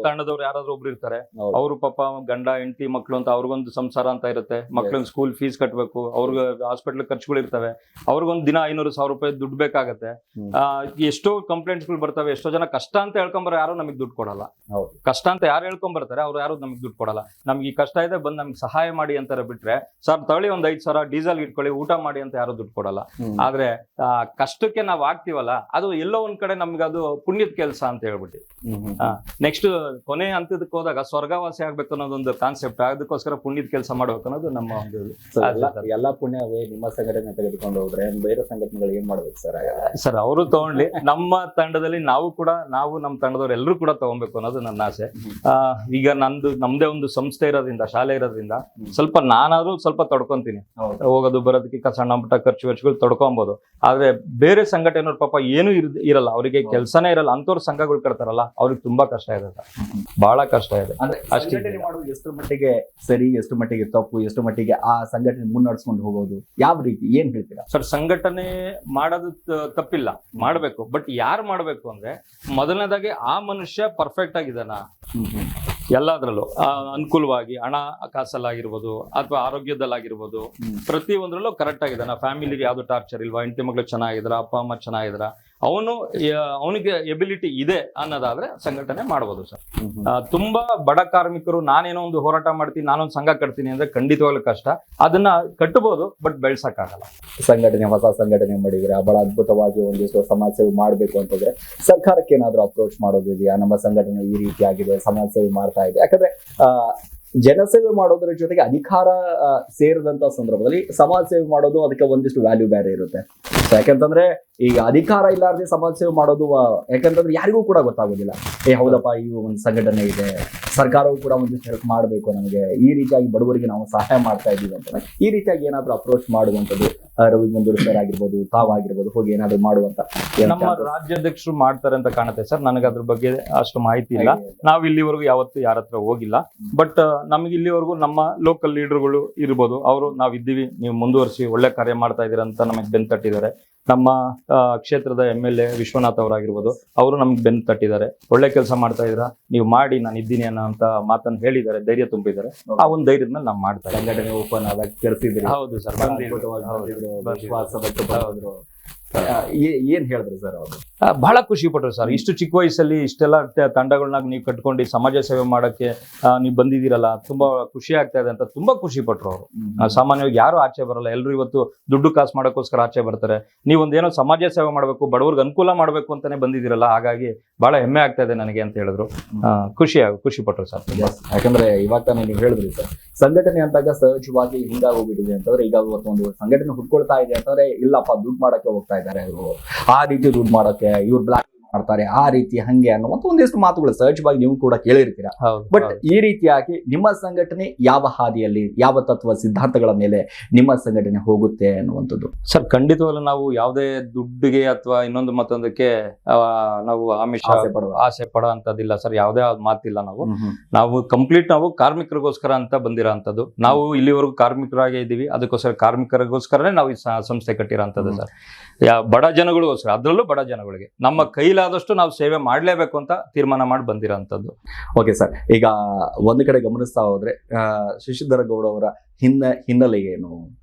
ತಂಡದವ್ರು ಯಾರಾದ್ರೂ ಒಬ್ರು ಇರ್ತಾರೆ. ಅವ್ರು ಪಾಪ ಗಂಡ ಹೆಂಡತಿ ಮಕ್ಳು ಅಂತ ಅವ್ರಿಗೊಂದು ಸಂಸಾರ ಅಂತ ಇರುತ್ತೆ, ಮಕ್ಳಿಗೆ ಸ್ಕೂಲ್ ಫೀಸ್ ಕಟ್ಬೇಕು, ಅವ್ರಿಗೆ ಹಾಸ್ಪಿಟಲ್ ಖರ್ಚುಗಳು ಇರ್ತವೆ, ಅವ್ರಿಗೊಂದು ದಿನ 500,000 ರೂಪಾಯಿ ದುಡ್ಡು ಬೇಕಾಗತ್ತೆ. ಎಷ್ಟೋ ಕಂಪ್ಲೇಂಟ್ಸ್ಗಳು ಬರ್ತವೆ, ಎಷ್ಟೋ ಜನ ಕಷ್ಟ ಅಂತ ಹೇಳ್ಕೊಂಬರೋ ಯಾರು ನಮಗೆ ದುಡ್ಡು ಕೊಡಲ್ಲ. ಕಷ್ಟ ಅಂತ ಯಾರು ಹೇಳ್ಕೊಂಬರ್ತಾರೆ ಅವ್ರು ಯಾರು ನಮಗೆ ದುಡ್ಡು ಕೊಡಲ್ಲ. ನಮ್ಗೆ ಈ ಕಷ್ಟ ಇದೆ ಬಂದು ನಮ್ಗೆ ಸಹಾಯ ಮಾಡಿ ಅಂತಾರೆ ಬಿಟ್ರೆ, ಸರ್ ತಗೊಳ್ಳಿ ಒಂದ್ 5,000 ಡೀಸೆಲ್ ಇಟ್ಕೊಳ್ಳಿ ಊಟ ಮಾಡಿ ಅಂತ ಯಾರು ದುಡ್ಡು ಕೊಡಲ್ಲ. ಆದ್ರೆ ಕಷ್ಟಕ್ಕೆ ನಾವ್ ಆಗ್ತೀವಲ್ಲ, ಅದು ಎಲ್ಲೋ ಒಂದ್ ಕಡೆ ನಮ್ಗೆ ಅದು ಪುಣ್ಯದ ಕೆಲಸ ಅಂತ ಹೇಳ್ಬಿಟ್ಟು ನೆಕ್ಸ್ಟ್ ಕೊನೆ ಹಂತದಕ್ಕೆ ಹೋದಾಗ ಸ್ವರ್ಗವಾಸಿ ಆಗ್ಬೇಕು ಅನ್ನೋದೊಂದು ಕಾನ್ಸೆಪ್ಟ್. ಅದಕ್ಕೋಸ್ಕರ ಪುಣ್ಯದ ಕೆಲಸ ಮಾಡ್ಬೇಕು ಅನ್ನೋದು ನಮ್ಮ ಒಂದು ಎಲ್ಲಾ ಪುಣ್ಯವೇ ನಿಮ್ಮ ಸಂಘಟನೆ ತೆಗೆದುಕೊಂಡು ಹೋದ್ರೆ ಬೇರೆ ಸಂಘಟನೆಗಳು ಏನ್ ಮಾಡ್ಬೇಕು ಸರ್? ಸರ್ ಅವರು ತಗೊಂಡ್ಲಿ, ನಮ್ಮ ತಂಡದಲ್ಲಿ ನಾವು ನಮ್ಮ ತಂಡದವ್ರು ಎಲ್ಲರೂ ಕೂಡ ತಗೊಬೇಕು ಅನ್ನೋದು ನನ್ನ ಆಸೆ. ಈಗ ನಮ್ದೇ ಒಂದು ಸಂಸ್ಥೆ ಇರೋದ್ರಿಂದ, ಶಾಲೆ ಇರೋದ್ರಿಂದ ಸ್ವಲ್ಪ ನಾನಾದ್ರೂ ಸ್ವಲ್ಪ ತಡ್ಕೊಂತೀನಿ. ಹೋಗೋದು ಬರೋದಕ್ಕೆ ಸಣ್ಣ ಪುಟ್ಟ ಖರ್ಚು ವೆಚ್ಚಗಳು ತಡ್ಕೊಬಹುದು. ಆದ್ರೆ ಬೇರೆ ಸಂಘಟನೆಯವ್ರ ಪಾಪ ಏನು ಇರಲ್ಲ, ಅವರಿಗೆ ಕೆಲಸನೇ ಇರಲ್ಲ, ಅಂತವ್ರ ಸಂಘಗಳು ಕಟ್ತಾರಲ್ಲ ಅವ್ರಿಗೆ ತುಂಬಾ ಕಷ್ಟ ಇದೆ ಸರ್, ಬಹಳ ಕಷ್ಟ ಇದೆ. ಸಂಘಟನೆ ಮಾಡೋದು ಎಷ್ಟು ಮಟ್ಟಿಗೆ ಸರಿ, ಎಷ್ಟು ಮಟ್ಟಿಗೆ ತಪ್ಪು, ಎಷ್ಟು ಮಟ್ಟಿಗೆ ಆ ಸಂಘಟನೆ ಮುನ್ನಡೆಸ್ಕೊಂಡು ಹೋಗೋದು ಯಾವ ರೀತಿ, ಏನ್ ಹೇಳ್ತೀರಾ ಸರ್? ಸಂಘಟನೆ ಮಾಡೋದು ತಪ್ಪಿಲ್ಲ, ಮಾಡ್ಬೇಕು. ಬಟ್ ಯಾರು ಮಾಡ್ಬೇಕು ಅಂದ್ರೆ ಮೊದಲನೇದಾಗಿ ಆ ಮನುಷ್ಯ ಪರ್ಫೆಕ್ಟ್ ಆಗಿದಾನ ಎಲ್ಲದ್ರಲ್ಲೂ, ಅನುಕೂಲವಾಗಿ ಹಣ ಕಾಸಲ್ಲಾಗಿರ್ಬೋದು ಅಥವಾ ಆರೋಗ್ಯದಲ್ಲಾಗಿರ್ಬೋದು, ಪ್ರತಿ ಒಂದ್ರಲ್ಲೂ ಕರೆಕ್ಟ್ ಆಗಿದಾನ, ಫ್ಯಾಮಿಲಿಗೆ ಯಾವ್ದು ಟಾರ್ಚರ್ ಇಲ್ವಾ, ಹೆಂಡತಿ ಮಕ್ಳು ಚೆನ್ನಾಗಿದ್ರ, ಅಪ್ಪ ಅಮ್ಮ ಚೆನ್ನಾಗಿದ್ರ, ಅವನಿಗೆ ಎಬಿಲಿಟಿ ಇದೆ ಅನ್ನೋದಾದ್ರೆ ಸಂಘಟನೆ ಮಾಡ್ಬೋದು ಸರ್. ತುಂಬಾ ಬಡ ಕಾರ್ಮಿಕರು ನಾನೇನೋ ಒಂದು ಹೋರಾಟ ಮಾಡ್ತೀನಿ, ನಾನೊಂದು ಸಂಘ ಕಟ್ತೀನಿ ಅಂದ್ರೆ ಖಂಡಿತವಾಗ್ಲೂ ಕಷ್ಟ. ಅದನ್ನ ಕಟ್ಟಬಹುದು, ಬಟ್ ಬೆಳ್ಸಕ್ಕಾಗಲ್ಲ. ಸಂಘಟನೆ, ಹೊಸ ಸಂಘಟನೆ ಮಾಡಿದ್ರೆ ಬಹಳ ಅದ್ಭುತವಾಗಿ ಒಂದಿಷ್ಟು ಸಮಾಜ ಸೇವೆ ಮಾಡಬೇಕು ಅಂತಂದ್ರೆ ಸರ್ಕಾರಕ್ಕೆ ಏನಾದ್ರು ಅಪ್ರೋಚ್ ಮಾಡೋದಿದೆಯಾ? ನಮ್ಮ ಸಂಘಟನೆ ಈ ರೀತಿ ಆಗಿದೆ, ಸಮಾಜ ಸೇವೆ ಮಾಡ್ತಾ ಇದೆ. ಯಾಕಂದ್ರೆ ಜನಸೇವೆ ಮಾಡೋದ್ರ ಜೊತೆಗೆ ಅಧಿಕಾರ ಸೇರಿದಂತ ಸಂದರ್ಭದಲ್ಲಿ ಸಮಾಜ ಸೇವೆ ಮಾಡೋದು ಅದಕ್ಕೆ ಒಂದಿಷ್ಟು ವ್ಯಾಲ್ಯೂ ಬೇರೆ ಇರುತ್ತೆ. ಯಾಕಂತಂದ್ರೆ ಈಗ ಅಧಿಕಾರ ಇಲ್ಲಾರ್ದೆ ಸಮಾಜ ಸೇವೆ ಮಾಡೋದು ಯಾಕಂತಂದ್ರೆ ಯಾರಿಗೂ ಕೂಡ ಗೊತ್ತಾಗೋದಿಲ್ಲ. ಹೌದಪ್ಪ, ಈ ಒಂದು ಸಂಘಟನೆ ಇದೆ, ಸರ್ಕಾರವು ಕೂಡ ಒಂದಿಷ್ಟು ಹೆಲ್ಪ್ ಮಾಡಬೇಕು, ನಮಗೆ ಈ ರೀತಿಯಾಗಿ ಬಡವರಿಗೆ ನಾವು ಸಹಾಯ ಮಾಡ್ತಾ ಇದ್ದೀವಿ ಅಂತ ಈ ರೀತಿಯಾಗಿ ಏನಾದ್ರು ಅಪ್ರೋಚ್ ಮಾಡುವಂಥದ್ದು ರವಿ ಮಂದೂರ್ ಸರ್ ಆಗಿರ್ಬೋದು, ತಾವಾಗಿರ್ಬೋದು, ಹೋಗಿ ಏನಾದ್ರು ಮಾಡುವಂತ ನಮ್ಮ ರಾಜ್ಯಾಧ್ಯಕ್ಷರು ಮಾಡ್ತಾರೆ ಅಂತ ಕಾಣುತ್ತೆ ಸರ್. ನನಗೆ ಅದ್ರ ಬಗ್ಗೆ ಅಷ್ಟು ಮಾಹಿತಿ ಇಲ್ಲ. ನಾವು ಇಲ್ಲಿವರೆಗೂ ಯಾವತ್ತೂ ಯಾರ ಹತ್ರ ಹೋಗಿಲ್ಲ. ಬಟ್ ನಮ್ಗೆ ಇಲ್ಲಿವರೆಗೂ ನಮ್ಮ ಲೋಕಲ್ ಲೀಡರ್ಗಳು ಇರ್ಬೋದು, ಅವರು ನಾವಿದ್ದೀವಿ, ನೀವು ಮುಂದುವರಿಸಿ ಒಳ್ಳೆ ಕಾರ್ಯ ಮಾಡ್ತಾ ಇದ್ದೀರಾ ಅಂತ ನಮಗೆ ಬೆನ್ನು ತಟ್ಟಿದ್ದಾರೆ. ನಮ್ಮ ಕ್ಷೇತ್ರದ MLA ವಿಶ್ವನಾಥ್ ಅವರಾಗಿರ್ಬೋದು, ಅವರು ನಮ್ಗೆ ಬೆನ್ನು ತಟ್ಟಿದ್ದಾರೆ. ಒಳ್ಳೆ ಕೆಲಸ ಮಾಡ್ತಾ ಇದ್ದೀರಾ, ನೀವು ಮಾಡಿ, ನಾನು ಇದ್ದೀನಿ ಅನ್ನೋ ಅಂತ ಮಾತನ್ನು ಹೇಳಿದ್ದಾರೆ, ಧೈರ್ಯ ತುಂಬಿದ್ದಾರೆ. ಆ ಒಂದು ಧೈರ್ಯದ ಮೇಲೆ ನಾವು ಮಾಡ್ತಾ ಇದ್ದೀವಿ. ಸಂಘಟನೆ ಓಪನ್ ಆದಾಗ ಕರೆಸಿದ್ರಿ. ಹೌದು ಸರ್, ವಿಶ್ವಾಸ ವ್ಯಕ್ತಪಡಿಸಿದ್ರು. ಏನ್ ಹೇಳಿದ್ರು ಸರ್ ಅವರು? ಬಹಳ ಖುಷಿ ಪಟ್ರು ಸರ್. ಇಷ್ಟು ಚಿಕ್ಕ ವಯಸ್ಸಲ್ಲಿ ಇಷ್ಟೆಲ್ಲ ತಂಡಗಳನ್ನ ನೀವು ಕಟ್ಕೊಂಡು ಸಮಾಜ ಸೇವೆ ಮಾಡಕ್ಕೆ ನೀವು ಬಂದಿದ್ದೀರಲ್ಲ, ತುಂಬಾ ಖುಷಿ ಆಗ್ತಾ ಇದೆ ಅಂತ ತುಂಬಾ ಖುಷಿ ಪಟ್ರು ಅವರು. ಸಾಮಾನ್ಯವಾಗಿ ಯಾರು ಆಚೆ ಬರಲ್ಲ, ಎಲ್ಲರೂ ಇವತ್ತು ದುಡ್ಡು ಕಾಸು ಮಾಡೋಕ್ಕೋಸ್ಕರ ಆಚೆ ಬರ್ತಾರೆ. ನೀವೊಂದೇನೋ ಸಮಾಜ ಸೇವೆ ಮಾಡಬೇಕು, ಬಡವ್ರಿಗೆ ಅನುಕೂಲ ಮಾಡಬೇಕು ಅಂತಾನೆ ಬಂದಿದ್ದೀರಲ್ಲ, ಹಾಗಾಗಿ ಬಹಳ ಹೆಮ್ಮೆ ಆಗ್ತಾ ಇದೆ ನನಗೆ ಅಂತ ಹೇಳಿದ್ರು. ಖುಷಿ ಪಟ್ರು ಸರ್. ಯಾಕಂದ್ರೆ ಇವಾಗ ತಾನೇ ನೀವು ಹೇಳಿದ್ರಿ ಸರ್, ಸಂಘಟನೆ ಅಂತಾಗ ಸಹಜವಾಗಿ ಹಿಂಗಾಗೋಗ್ಬಿಟ್ಟಿದೆ ಅಂತಂದ್ರೆ, ಈಗ ಒಂದು ಸಂಘಟನೆ ಹುಡ್ಕೊಳ್ತಾ ಇದೆ ಅಂತಂದ್ರೆ, ಇಲ್ಲಪ್ಪ ದುಡ್ಡು ಮಾಡಕ್ಕೆ ಹೋಗ್ತಾ ಇದ್ದಾರೆ ಇವರು, ಆ ರೀತಿ ದುಡ್ಡು ಮಾಡಕ್ಕೆ ಇವ್ರು ಬ್ಲಾಕ್ ಮಾಡ್ತಾರೆ, ಆ ರೀತಿ ಹಂಗೆ ಅನ್ನುವಂತ ಒಂದಿಷ್ಟು ಮಾತುಗಳು ಸಹಜವಾಗಿ ನೀವು ಕೂಡ ಕೇಳಿರ್ತೀರಾ. ಬಟ್ ಈ ರೀತಿಯಾಗಿ ನಿಮ್ಮ ಸಂಘಟನೆ ಯಾವ ಹಾದಿಯಲ್ಲಿ, ಯಾವ ತತ್ವ ಸಿದ್ಧಾಂತಗಳ ಮೇಲೆ ನಿಮ್ಮ ಸಂಘಟನೆ ಹೋಗುತ್ತೆ ಅನ್ನುವಂಥದ್ದು? ಸರ್, ಖಂಡಿತವಾಗ್ಲೂ ನಾವು ಯಾವುದೇ ದುಡ್ಡಿಗೆ ಅಥವಾ ಇನ್ನೊಂದು ಮತ್ತೊಂದಕ್ಕೆ ನಾವು ಆಸೆ ಪಡೋ ಅಂತದಿಲ್ಲ ಸರ್. ಯಾವುದೇ ಮಾತಿಲ್ಲ. ನಾವು ಕಂಪ್ಲೀಟ್ ನಾವು ಕಾರ್ಮಿಕರಿಗೋಸ್ಕರ ಅಂತ ಬಂದಿರೋ ಅಂತದ್ದು. ನಾವು ಇಲ್ಲಿವರೆಗೂ ಕಾರ್ಮಿಕರಾಗೇ ಇದ್ದೀವಿ, ಅದಕ್ಕೋಸ್ಕರ ಕಾರ್ಮಿಕರಿಗೋಸ್ಕರನೇ ನಾವು ಈ ಸಂಸ್ಥೆ ಕಟ್ಟಿರೋ ಅಂತದ್ದು ಸರ್. ಬಡ ಜನಗಳಿಗೋಸ್ಕರ, ಅದರಲ್ಲೂ ಬಡ ಜನಗಳಿಗೆ ನಮ್ಮ ಕೈಲಾದಷ್ಟು ನಾವು ಸೇವೆ ಮಾಡಲೇಬೇಕು ಅಂತ ತೀರ್ಮಾನ ಮಾಡಿ ಬಂದಿರೋಂಥದ್ದು. ಓಕೆ ಸರ್, ಈಗ ಒಂದು ಕಡೆ ಗಮನಿಸ್ತಾ ಹೋದ್ರೆ ಶಶಿಧರ ಗೌಡ ಅವರ ಹಿನ್ನೆಲೆ ಏನು,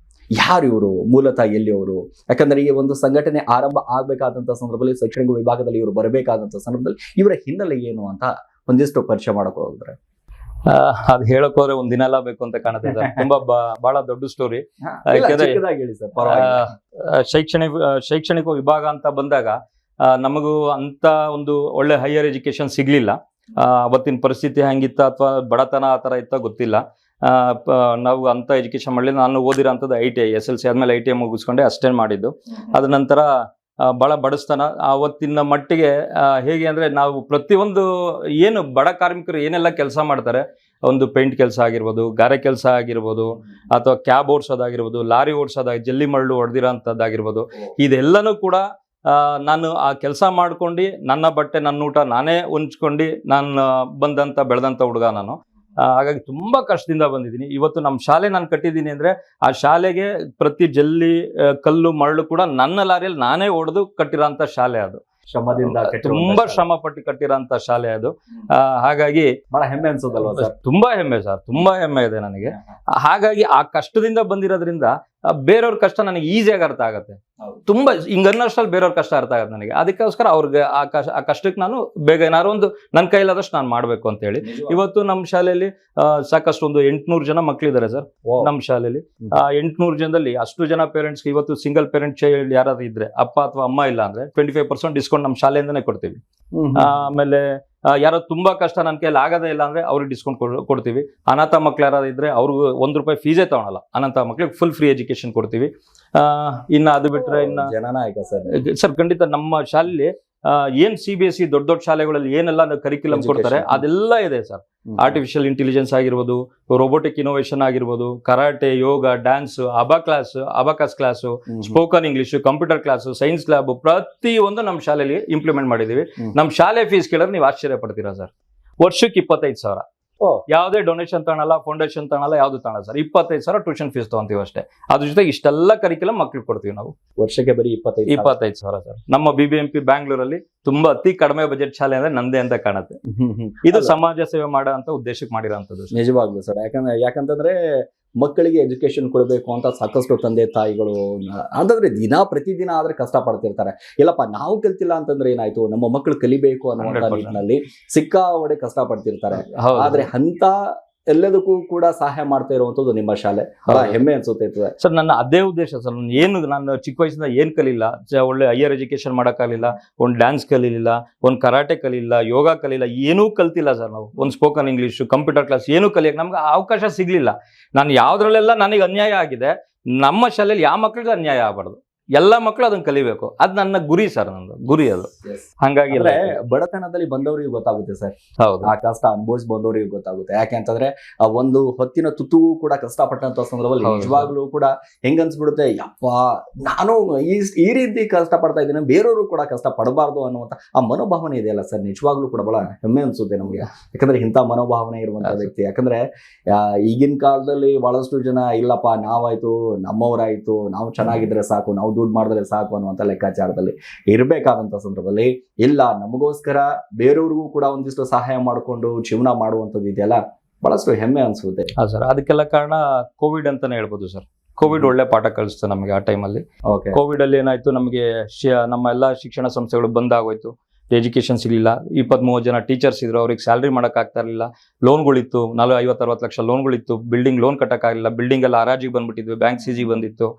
ಯಾರು ಇವರು, ಮೂಲತಃ ಎಲ್ಲಿ ಅವರು? ಯಾಕಂದ್ರೆ ಈ ಒಂದು ಸಂಘಟನೆ ಆರಂಭ ಆಗ್ಬೇಕಾದಂತ ಸಂದರ್ಭದಲ್ಲಿ, ಶೈಕ್ಷಣಿಕ ವಿಭಾಗದಲ್ಲಿ ಇವರು ಬರಬೇಕಾದಂತ ಸಂದರ್ಭದಲ್ಲಿ ಇವರ ಹಿನ್ನೆಲೆ ಏನು ಅಂತ ಒಂದಿಷ್ಟು ಪರಿಚಯ ಮಾಡಕ್ ಹೋದ್ರೆ? ಅದ್ ಹೇಳಕ್ ಹೋದ್ರೆ ಒಂದ್ ದಿನ ಎಲ್ಲ ಬೇಕು ಅಂತ ಕಾಣುತ್ತೆ ಸರ್. ತುಂಬಾ ಬಹಳ ದೊಡ್ಡ ಸ್ಟೋರಿ. ಶೈಕ್ಷಣಿಕ ವಿಭಾಗ ಅಂತ ಬಂದಾಗ ನಮಗೂ ಅಂತ ಒಂದು ಒಳ್ಳೆ ಹೈಯರ್ ಎಜುಕೇಶನ್ ಸಿಗ್ಲಿಲ್ಲ. ಅವತ್ತಿನ ಪರಿಸ್ಥಿತಿ ಹೆಂಗಿತ್ತ ಅಥವಾ ಬಡತನ ಆ ತರ ಇತ್ತ ಗೊತ್ತಿಲ್ಲ. ನಾವು ಅಂತ ಎಜುಕೇಶನ್ ಮಾಡಲಿಲ್ಲ. ನಾನು ಓದಿರೋ ಅಂಥದ್ದು ITI, SLC ಆದ್ಮೇಲೆ ITI ಮುಗಿಸ್ಕೊಂಡೆ, ಅಷ್ಟೇ ಮಾಡಿದ್ದು. ಅದ ನಂತರ ಬಹಳ ಬಡಸ್ತನ ಅವತ್ತಿನ ಮಟ್ಟಿಗೆ ಹೇಗೆ ಅಂದ್ರೆ, ನಾವು ಪ್ರತಿಯೊಂದು ಏನು ಬಡ ಕಾರ್ಮಿಕರು ಏನೆಲ್ಲ ಕೆಲಸ ಮಾಡ್ತಾರೆ, ಒಂದು ಪೇಂಟ್ ಕೆಲಸ ಆಗಿರ್ಬೋದು, ಗಾರೆ ಕೆಲಸ ಆಗಿರ್ಬೋದು, ಅಥವಾ ಕ್ಯಾಬ್ ಓಡಿಸೋದಾಗಿರ್ಬೋದು, ಲಾರಿ ಓಡಿಸೋದಾಗಿ, ಜಲ್ಲಿ ಮರಳು ಹೊಡೆದಿರೋ ಅಂಥದ್ದಾಗಿರ್ಬೋದು, ಇದೆಲ್ಲನೂ ಕೂಡ ನಾನು ಆ ಕೆಲಸ ಮಾಡ್ಕೊಂಡು ನನ್ನ ಬಟ್ಟೆ ನನ್ನ ಊಟ ನಾನೇ ಹೊಂಚ್ಕೊಂಡು ನಾನು ಬೆಳೆದಂಥ ಹುಡುಗ ನಾನು. ಹಾಗಾಗಿ ತುಂಬಾ ಕಷ್ಟದಿಂದ ಬಂದಿದ್ದೀನಿ. ಇವತ್ತು ನಮ್ಮ ಶಾಲೆ ನಾನು ಕಟ್ಟಿದ್ದೀನಿ ಅಂದ್ರೆ, ಆ ಶಾಲೆಗೆ ಪ್ರತಿ ಜಲ್ಲಿ ಕಲ್ಲು ಮರಳು ಕೂಡ ನನ್ನ ಲಾರಿಯಲ್ಲಿ ನಾನೇ ಹೊಡೆದು ಕಟ್ಟಿರೋಂಥ ಶಾಲೆ ಅದು. ಶ್ರಮದಿಂದ ತುಂಬಾ ಶ್ರಮ ಪಟ್ಟು ಕಟ್ಟಿರೋಂಥ ಶಾಲೆ ಅದು. ಹಾಗಾಗಿ ಬಹಳ ಹೆಮ್ಮೆ ಅನ್ಸೋದಲ್ವಾ ಸರ್? ತುಂಬಾ ಹೆಮ್ಮೆ ಸರ್, ತುಂಬಾ ಹೆಮ್ಮೆ ಇದೆ ನನಗೆ. ಹಾಗಾಗಿ ಆ ಕಷ್ಟದಿಂದ ಬಂದಿರೋದ್ರಿಂದ ಬೇರೆಯವ್ರ ಕಷ್ಟ ನನಗೆ ಈಸಿಯಾಗಿ ಅರ್ಥ ಆಗತ್ತೆ. ತುಂಬಾ ಹಿಂಗನ್ನಷ್ಟಲ್ಲಿ ಬೇರೆಯವ್ರ ಕಷ್ಟ ಅರ್ಥ ಆಗತ್ತೆ ನನಗೆ. ಅದಕ್ಕೋಸ್ಕರ ಅವ್ರಿಗೆ ಆ ಕಷ್ಟಕ್ಕೆ ನಾನು ಬೇಗ ಏನಾದ್ರು ಒಂದು ನನ್ನ ಕೈಲಾದಷ್ಟು ನಾನು ಮಾಡ್ಬೇಕು ಅಂತ ಹೇಳಿ ಇವತ್ತು ನಮ್ಮ ಶಾಲೆಯಲ್ಲಿ ಸಾಕಷ್ಟು ಒಂದು 800 ಜನ ಮಕ್ಕಳಿದ್ದಾರೆ ಸರ್ ನಮ್ಮ ಶಾಲೆಯಲ್ಲಿ. 800 ಜನದಲ್ಲಿ ಅಷ್ಟು ಜನ ಪೇರೆಂಟ್ಸ್ಗೆ ಇವತ್ತು ಸಿಂಗಲ್ ಪೇರೆಂಟ್ ಚೈಲ್ಡ್ ಯಾರಾದ್ರೂ ಇದ್ರೆ, ಅಪ್ಪ ಅಥವಾ ಅಮ್ಮ ಇಲ್ಲ ಅಂದ್ರೆ 25% ಡಿಸ್ಕೌಂಟ್ ನಮ್ಮ ಶಾಲೆಯಿಂದನೇ ಕೊಡ್ತೀವಿ. ಆಮೇಲೆ ಯಾರೋ ತುಂಬಾ ಕಷ್ಟ ನನ್ನ ಕೈಯಲ್ಲಿ ಆಗದೇ ಇಲ್ಲ ಅಂದ್ರೆ ಅವ್ರಿಗೆ ಡಿಸ್ಕೌಂಟ್ ಕೊಡ್ತೀವಿ. ಅನಾಥ ಮಕ್ಳು ಯಾರಾದ್ರೂ ಇದ್ರೆ ಅವ್ರಿಗೆ ₹1 ಫೀಸೇ ತಗೊಳಲ್ಲ. ಅನಾಥ ಮಕ್ಳಿಗೆ ಫುಲ್ ಫ್ರೀ ಎಜುಕೇಶನ್ ಕೊಡ್ತೀವಿ. ಇನ್ನ ಅದು ಬಿಟ್ರೆ ಜನನಾಯಕ ಸರ್ ಖಂಡಿತ ನಮ್ಮ ಶಾಲೆಯಲ್ಲಿ ಏನ್ CBSE ದೊಡ್ಡ ಶಾಲೆಗಳಲ್ಲಿ ಏನೆಲ್ಲ ಕರಿಕ್ಯುಲಮ್ ಕೊಡ್ತಾರೆ ಅದೆಲ್ಲ ಇದೆ ಸರ್. ಆರ್ಟಿಫಿಷಿಯಲ್ ಇಂಟೆಲಿಜೆನ್ಸ್ ಆಗಿರ್ಬೋದು, ರೋಬೋಟಿಕ್ ಇನೋವೇಷನ್ ಆಗಿರ್ಬೋದು, karate, yoga, dance, abacus class, spoken English, computer class, science lab, ಪ್ರತಿಯೊಂದು ನಮ್ಮ ಶಾಲೆಯಲ್ಲಿ ಇಂಪ್ಲಿಮೆಂಟ್ ಮಾಡಿದೀವಿ. ನಮ್ಮ ಶಾಲೆ ಫೀಸ್ ಕೇಳಿದ್ರೆ ನೀವು ಆಶ್ಚರ್ಯ ಪಡ್ತೀರಾ ಸರ್. ವರ್ಷಕ್ಕೆ 25,000. ಯಾವುದೇ ಡೊನೇಷನ್ ತಗೊಳಲ್ಲ, ಫೌಂಡೇಶನ್ ತಗೊಳಲ್ಲ, ಯಾವ್ದು ತಗೊಳಲ್ಲ ಸರ್. 25,000 ಟ್ಯೂಷನ್ ಫೀಸ್ ತಗೊಂತೀವಿ ಅಷ್ಟೇ. ಅದ್ರ ಜೊತೆ ಇಷ್ಟೆಲ್ಲ ಕರಿಕ್ಯುಲಮ್ ಮಕ್ಳಿಗೆ ಕೊಡ್ತೀವಿ ನಾವು. ವರ್ಷಕ್ಕೆ ಬರೀ 25,000 ಸರ್. ನಮ್ಮ BBMP ಬ್ಯಾಂಗ್ಳೂರಲ್ಲಿ ತುಂಬಾ ಅತಿ ಕಡಿಮೆ ಬಜೆಟ್ ಶಾಲೆ ಅಂದ್ರೆ ನಂದೇ ಅಂತ ಕಾಣುತ್ತೆ. ಇದು ಸಮಾಜ ಸೇವೆ ಮಾಡೋ ಅಂತ ಉದ್ದೇಶಕ್ಕೆ ಮಾಡಿರೋಂಥದ್ದು. ನಿಜವಾಗ್ಲು ಸರ್. ಯಾಕಂತಂದ್ರೆ ಮಕ್ಕಳಿಗೆ ಎಜುಕೇಶನ್ ಕೊಡಬೇಕು ಅಂತ ಸಾಕಷ್ಟು ತಂದೆ ತಾಯಿಗಳು ಅಂತಂದ್ರೆ ಪ್ರತಿದಿನ ಆದ್ರೆ ಕಷ್ಟ ಪಡ್ತಿರ್ತಾರೆ. ಇಲ್ಲಪ್ಪ ನಾವು ಕಲ್ತಿಲ್ಲ ಅಂತಂದ್ರೆ ಏನಾಯ್ತು, ನಮ್ಮ ಮಕ್ಕಳು ಕಲಿಬೇಕು ಅನ್ನುವಂತ 100% ನಿಟ್ಟಿನಲ್ಲಿ ಸಿಕ್ಕಾಪಟ್ಟೆ ಕಷ್ಟ ಪಡ್ತಿರ್ತಾರೆ. ಆದ್ರೆ ಅಂತ ಎಲ್ಲದಕ್ಕೂ ಕೂಡ ಸಹಾಯ ಮಾಡ್ತಾ ಇರುವಂತದ್ದು ನಿಮ್ಮ ಶಾಲೆ, ಬಹಳ ಹೆಮ್ಮೆ ಅನ್ಸುತ್ತೆ ಸರ್. ನನ್ನ ಅದೇ ಉದ್ದೇಶ ಸರ್. ನಾನು ಚಿಕ್ಕ ವಯಸ್ಸಿಂದ ಏನ್ ಕಲಿಲ್ಲ, ಒಳ್ಳೆ ಹೈಯರ್ ಎಜುಕೇಶನ್ ಮಾಡಕ್ಕಾಗಲಿಲ್ಲ, ಒಂದು ಡ್ಯಾನ್ಸ್ ಕಲೀಲಿಲ್ಲ, ಒಂದು ಕರಾಟೆ ಕಲೀಲಿಲ್ಲ, ಯೋಗ ಕಲೀಲಿಲ್ಲ, ಏನೂ ಕಲ್ತಿಲ್ಲ ಸರ್ ನಾವು. ಒಂದು ಸ್ಪೋಕನ್ ಇಂಗ್ಲಿಷ್, ಕಂಪ್ಯೂಟರ್ ಕ್ಲಾಸ್ ಏನೂ ಕಲಿಯಕ್ಕೆ ನಮ್ಗೆ ಅವಕಾಶ ಸಿಗ್ಲಿಲ್ಲ. ನಾನು ಯಾವ್ದ್ರಲ್ಲೆಲ್ಲ ನನಗೆ ಅನ್ಯಾಯ ಆಗಿದೆ, ನಮ್ಮ ಶಾಲೆಯಲ್ಲಿ ಯಾವ ಮಕ್ಳಿಗೆ ಅನ್ಯಾಯ ಆಗಬಾರ್ದು, ಎಲ್ಲ ಮಕ್ಕಳು ಅದನ್ನ ಕಲಿಬೇಕು. ಅದು ನನ್ನ ಗುರಿ ಸರ್, ನಂದು ಗುರಿ ಅದು. ಹಂಗಾಗಿ ಬಡತನದಲ್ಲಿ ಬಂದವರಿಗೆ ಗೊತ್ತಾಗುತ್ತೆ ಸರ್, ಹೌದು, ಆ ಕಷ್ಟ ಅನುಭವಿಸಿ ಬಂದವರಿಗೆ ಗೊತ್ತಾಗುತ್ತೆ. ಯಾಕೆ ಅಂತಂದ್ರೆ ಆ ಒಂದು ಹೊತ್ತಿನ ತುತ್ತುಗೂ ಕೂಡ ಕಷ್ಟಪಟ್ಟಂತ ಸಂದರ್ಭದಲ್ಲಿ ನಿಜವಾಗ್ಲೂ ಕೂಡ ಹೆಂಗನ್ಸ್ಬಿಡುತ್ತೆ, ಯಪ್ಪ ನಾನು ಈ ರೀತಿ ಕಷ್ಟ ಪಡ್ತಾ ಇದ್ದೀನಿ, ಬೇರೆಯವರು ಕೂಡ ಕಷ್ಟ ಪಡಬಾರ್ದು ಅನ್ನುವಂತ ಆ ಮನೋಭಾವನೆ ಇದೆಯಲ್ಲ ಸರ್, ನಿಜವಾಗ್ಲೂ ಕೂಡ ಬಹಳ ಹೆಮ್ಮೆ ಅನ್ಸುತ್ತೆ ನಮ್ಗೆ. ಯಾಕಂದ್ರೆ ಇಂಥ ಮನೋಭಾವನೆ ಇರುವಂತ ವ್ಯಕ್ತಿ. ಯಾಕಂದ್ರೆ ಈಗಿನ ಕಾಲದಲ್ಲಿ ಬಹಳಷ್ಟು ಜನ ಇಲ್ಲಪ್ಪ ನಾವಾಯ್ತು, ನಮ್ಮವರಾಯ್ತು, ನಾವು ಚೆನ್ನಾಗಿದ್ರೆ ಸಾಕು, ನಾವು ದುಡ್ಡು ಮಾಡಿದ್ರೆ ಸಾಕು ಅನ್ನುವಂಥ ಲೆಕ್ಕಾಚಾರದಲ್ಲಿ ಇರಬೇಕಾದಂಥ ಸಂದರ್ಭದಲ್ಲಿ ಇಲ್ಲ, ನಮಗೋಸ್ಕರ ಬೇರೆಯವ್ರಿಗೂ ಕೂಡ ಒಂದಿಷ್ಟು ಸಹಾಯ ಮಾಡಿಕೊಂಡು ಜೀವನ ಮಾಡುವಂಥದ್ದು ಇದೆಯಲ್ಲ, ಬಹಳಷ್ಟು ಹೆಮ್ಮೆ ಅನ್ಸುತ್ತೆ. ಸರ್ ಅದಕ್ಕೆಲ್ಲ ಕಾರಣ ಕೋವಿಡ್ ಅಂತಾನೆ ಹೇಳ್ಬೋದು ಸರ್. ಕೋವಿಡ್ ಒಳ್ಳೆ ಪಾಠ ಕಲಿಸ್ತು ನಮಗೆ ಆ ಟೈಮಲ್ಲಿ. ಕೋವಿಡ್ ಅಲ್ಲಿ ಏನಾಯ್ತು, ನಮಗೆ ನಮ್ಮ ಎಲ್ಲಾ ಶಿಕ್ಷಣ ಸಂಸ್ಥೆಗಳು ಬಂದ್ ಆಗೋಯ್ತು, ಎಜುಕೇಶನ್ ಸಿಗಲಿಲ್ಲ. 23 ಜನ ಟೀಚರ್ಸ್ ಇದ್ರು, ಅವ್ರಿಗೆ ಸ್ಯಾಲ್ರಿ ಮಾಡಕ್ ಆಗ್ತಾ ಇರಲಿಲ್ಲ. ಲೋನ್ಗಳಿತ್ತು, 50-60 ಲಕ್ಷ ಲೋನ್ಗಳಿತ್ತು, ಬಿಲ್ಡಿಂಗ್ ಲೋನ್ ಕಟ್ಟಕ್ಕಾಗಲಿಲ್ಲ, ಬಿಲ್ಡಿಂಗ್ ಎಲ್ಲ ಹರಾಜಿಗೆ ಬಂದ್ಬಿಟ್ಟಿದ್ವಿ, ಬ್ಯಾಂಕ್ ಸಿಜಿ ಬಂದಿತ್ತು.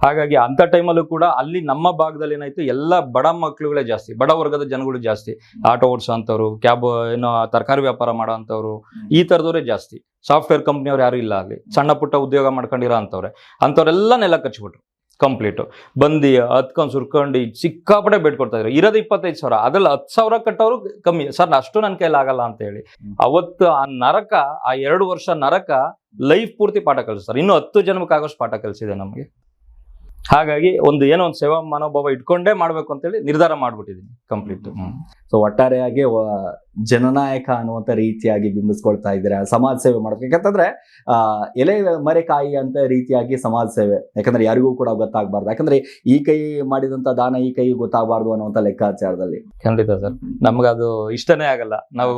ಹಾಗಾಗಿ ಅಂತ ಟೈಮಲ್ಲೂ ಕೂಡ ಅಲ್ಲಿ ನಮ್ಮ ಭಾಗದಲ್ಲಿ ಏನಾಯ್ತು, ಎಲ್ಲ ಬಡ ಮಕ್ಳುಗಳೇ ಜಾಸ್ತಿ, ಬಡ ವರ್ಗದ ಜನಗಳು ಜಾಸ್ತಿ. ಆಟೋ ಓಡಿಸೋ ಅಂಥವ್ರು, ಕ್ಯಾಬ್ ಏನೋ ತರಕಾರಿ ವ್ಯಾಪಾರ ಮಾಡೋ ಅಂಥವ್ರು, ಈ ಥರದವರೇ ಜಾಸ್ತಿ. ಸಾಫ್ಟ್ವೇರ್ ಕಂಪ್ನಿಯವ್ರು ಯಾರು ಇಲ್ಲ ಅಲ್ಲಿ, ಸಣ್ಣ ಪುಟ್ಟ ಉದ್ಯೋಗ ಮಾಡ್ಕೊಂಡಿರೋ ಅಂಥವ್ರೆಲ್ಲ ನೆಲ ಕಚ್ಬಿಟ್ರು ಕಂಪ್ಲೀಟ್. ಬಂದು ಹತ್ಕೊಂಡು ಸುರ್ಕೊಂಡು ಸಿಕ್ಕಾಪಟ್ಟೆ ಬೇಡ್ಕೊಡ್ತಾ ಇದ್ರು. ಇರೋದು 25,000, ಅದ್ರಲ್ಲಿ 10,000 ಕಟ್ಟೋರು ಕಮ್ಮಿ ಸರ್, ಅಷ್ಟು ನನ್ನ ಕೈಲಿ ಆಗಲ್ಲ ಅಂತ ಹೇಳಿ ಅವತ್ತು ಆ ನರಕ, ಆ 2 ವರ್ಷ ನರಕ ಲೈಫ್ ಪೂರ್ತಿ ಪಾಠ ಕಲಿಸ್ತಾರೆ. ಇನ್ನು 10 ಜನ್ಮಕ್ಕಾಗೋಷ್ಟು ಪಾಠ ಕಲಿಸಿದೆ ನಮಗೆ. ಹಾಗಾಗಿ ಏನೋ ಒಂದು ಸೇವಾ ಮನೋಭಾವ ಇಟ್ಕೊಂಡೇ ಮಾಡ್ಬೇಕು ಅಂತೇಳಿ ನಿರ್ಧಾರ ಮಾಡ್ಬಿಟ್ಟಿದ್ದೀನಿ ಕಂಪ್ಲೀಟ್. ಸೊ ಒಟ್ಟಾರೆಯಾಗಿ ಜನನಾಯಕ ಅನ್ನುವಂಥ ರೀತಿಯಾಗಿ ಬಿಂಬಿಸ್ಕೊಳ್ತಾ ಇದ್ದೀರಾ, ಸಮಾಜ ಸೇವೆ ಮಾಡ್ಬೇಕು. ಯಾಕಂತಂದ್ರೆ ಎಲೆ ಮರೆಕಾಯಿ ಅಂತ ರೀತಿಯಾಗಿ ಸಮಾಜ ಸೇವೆ, ಯಾಕಂದ್ರೆ ಯಾರಿಗೂ ಕೂಡ ಗೊತ್ತಾಗಬಾರ್ದು, ಯಾಕಂದ್ರೆ ಈ ಕೈ ಮಾಡಿದಂತ ದಾನ ಈ ಕೈ ಗೊತ್ತಾಗಬಾರ್ದು ಅನ್ನುವಂಥ ಲೆಕ್ಕಾಚಾರದಲ್ಲಿ. ಖಂಡಿತ ಸರ್, ನಮ್ಗದು ಇಷ್ಟನೇ ಆಗಲ್ಲ. ನಾವು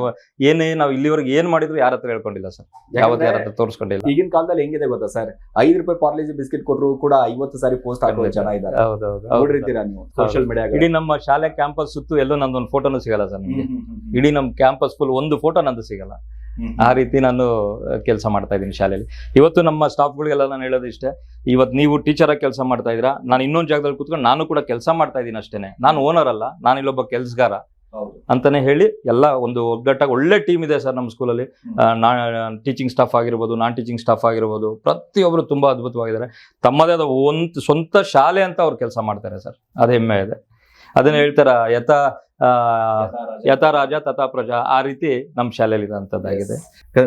ಇಲ್ಲಿವರೆಗೆ ಏನ್ ಮಾಡಿದ್ರು ಯಾರ ಹತ್ರ ಹೇಳ್ಕೊಂಡಿಲ್ಲ ಸರ್, ಯಾವತ್ತೂ ಯಾರ ಹತ್ರ ತೋರಿಸ್ಕೊಂಡಿಲ್ಲ. ಈಗಿನ ಕಾಲದಲ್ಲಿ ಹೆಂಗಿದೆ ಗೊತ್ತಾ ಸರ್, 5 ರೂಪಾಯಿ ಪಾರ್ಲೇಜಿ ಬಿಸ್ಕೆಟ್ ಕೊಟ್ಟರು ಕೂಡ 50 ಸಾರಿ ಪೋಸ್ಟ್ ಹಾಕೋ ಜನ ಇದ್ದಾರೆ. ನೋಡಿರ್ತೀರಾ ನೀವು ಸೋಷಿಯಲ್ ಮೀಡಿಯಾ. ಇಡೀ ನಮ್ಮ ಶಾಲೆ ಕ್ಯಾಂಪಸ್ ಸುತ್ತು ಎಲ್ಲೂ ನಂದೊಂದು ಫೋಟೋನು ಸಿಗಲ್ಲ ಸರ್ ನಿಮಗೆ. ಇಡೀ ನಮ್ಮ ಕ್ಯಾಂಪಸ್ ಫುಲ್ ಒಂದು ಫೋಟೋ ನಂದು ಸಿಗಲ್ಲ. ಆ ರೀತಿ ನಾನು ಕೆಲಸ ಮಾಡ್ತಾ ಇದ್ದೀನಿ ಶಾಲೆಯಲ್ಲಿ. ಇವತ್ತು ನಮ್ಮ ಸ್ಟಾಫ್ಗಳಿಗೆಲ್ಲ ನಾನು ಹೇಳೋದು ಇಷ್ಟೇ, ಇವತ್ತು ನೀವು ಟೀಚರ್ ಆಗಿ ಕೆಲಸ ಮಾಡ್ತಾ ಇದ್ದೀರಾ, ನಾನು ಇನ್ನೊಂದು ಜಾಗದಲ್ಲಿ ಕೂತ್ಕೊಂಡು ನಾನು ಕೂಡ ಕೆಲಸ ಮಾಡ್ತಾ ಇದ್ದೀನಿ ಅಷ್ಟೇನೆ. ನಾನು ಓನರ್ ಅಲ್ಲ, ನಾನು ಇಲ್ಲೊಬ್ಬ ಕೆಲಸಗಾರ ಅಂತಾನೆ ಹೇಳಿ ಎಲ್ಲ ಒಂದು ಒಗ್ಗಟ್ಟಾಗಿ ಒಳ್ಳೆ ಟೀಮ್ ಇದೆ ಸರ್ ನಮ್ಮ ಸ್ಕೂಲಲ್ಲಿ. ಟೀಚಿಂಗ್ ಸ್ಟಾಫ್ ಆಗಿರ್ಬೋದು, ನಾನ್ ಟೀಚಿಂಗ್ ಸ್ಟಾಫ್ ಆಗಿರ್ಬೋದು, ಪ್ರತಿಯೊಬ್ಬರು ತುಂಬಾ ಅದ್ಭುತವಾಗಿದ್ದಾರೆ. ತಮ್ಮದೇ ಆದ ಒಂದು ಸ್ವಂತ ಶಾಲೆ ಅಂತ ಅವ್ರು ಕೆಲಸ ಮಾಡ್ತಾರೆ ಸರ್, ಅದು ಹೆಮ್ಮೆ ಇದೆ. ಅದನ್ನ ಹೇಳ್ತಾರ ಯಥಾ ರಾಜ ತಥಾ ಪ್ರಜಾ, ಆ ರೀತಿ ನಮ್ಮ ಶಾಲೆಯಲ್ಲಿ ಇರೋಂಥದ್ದಾಗಿದೆ.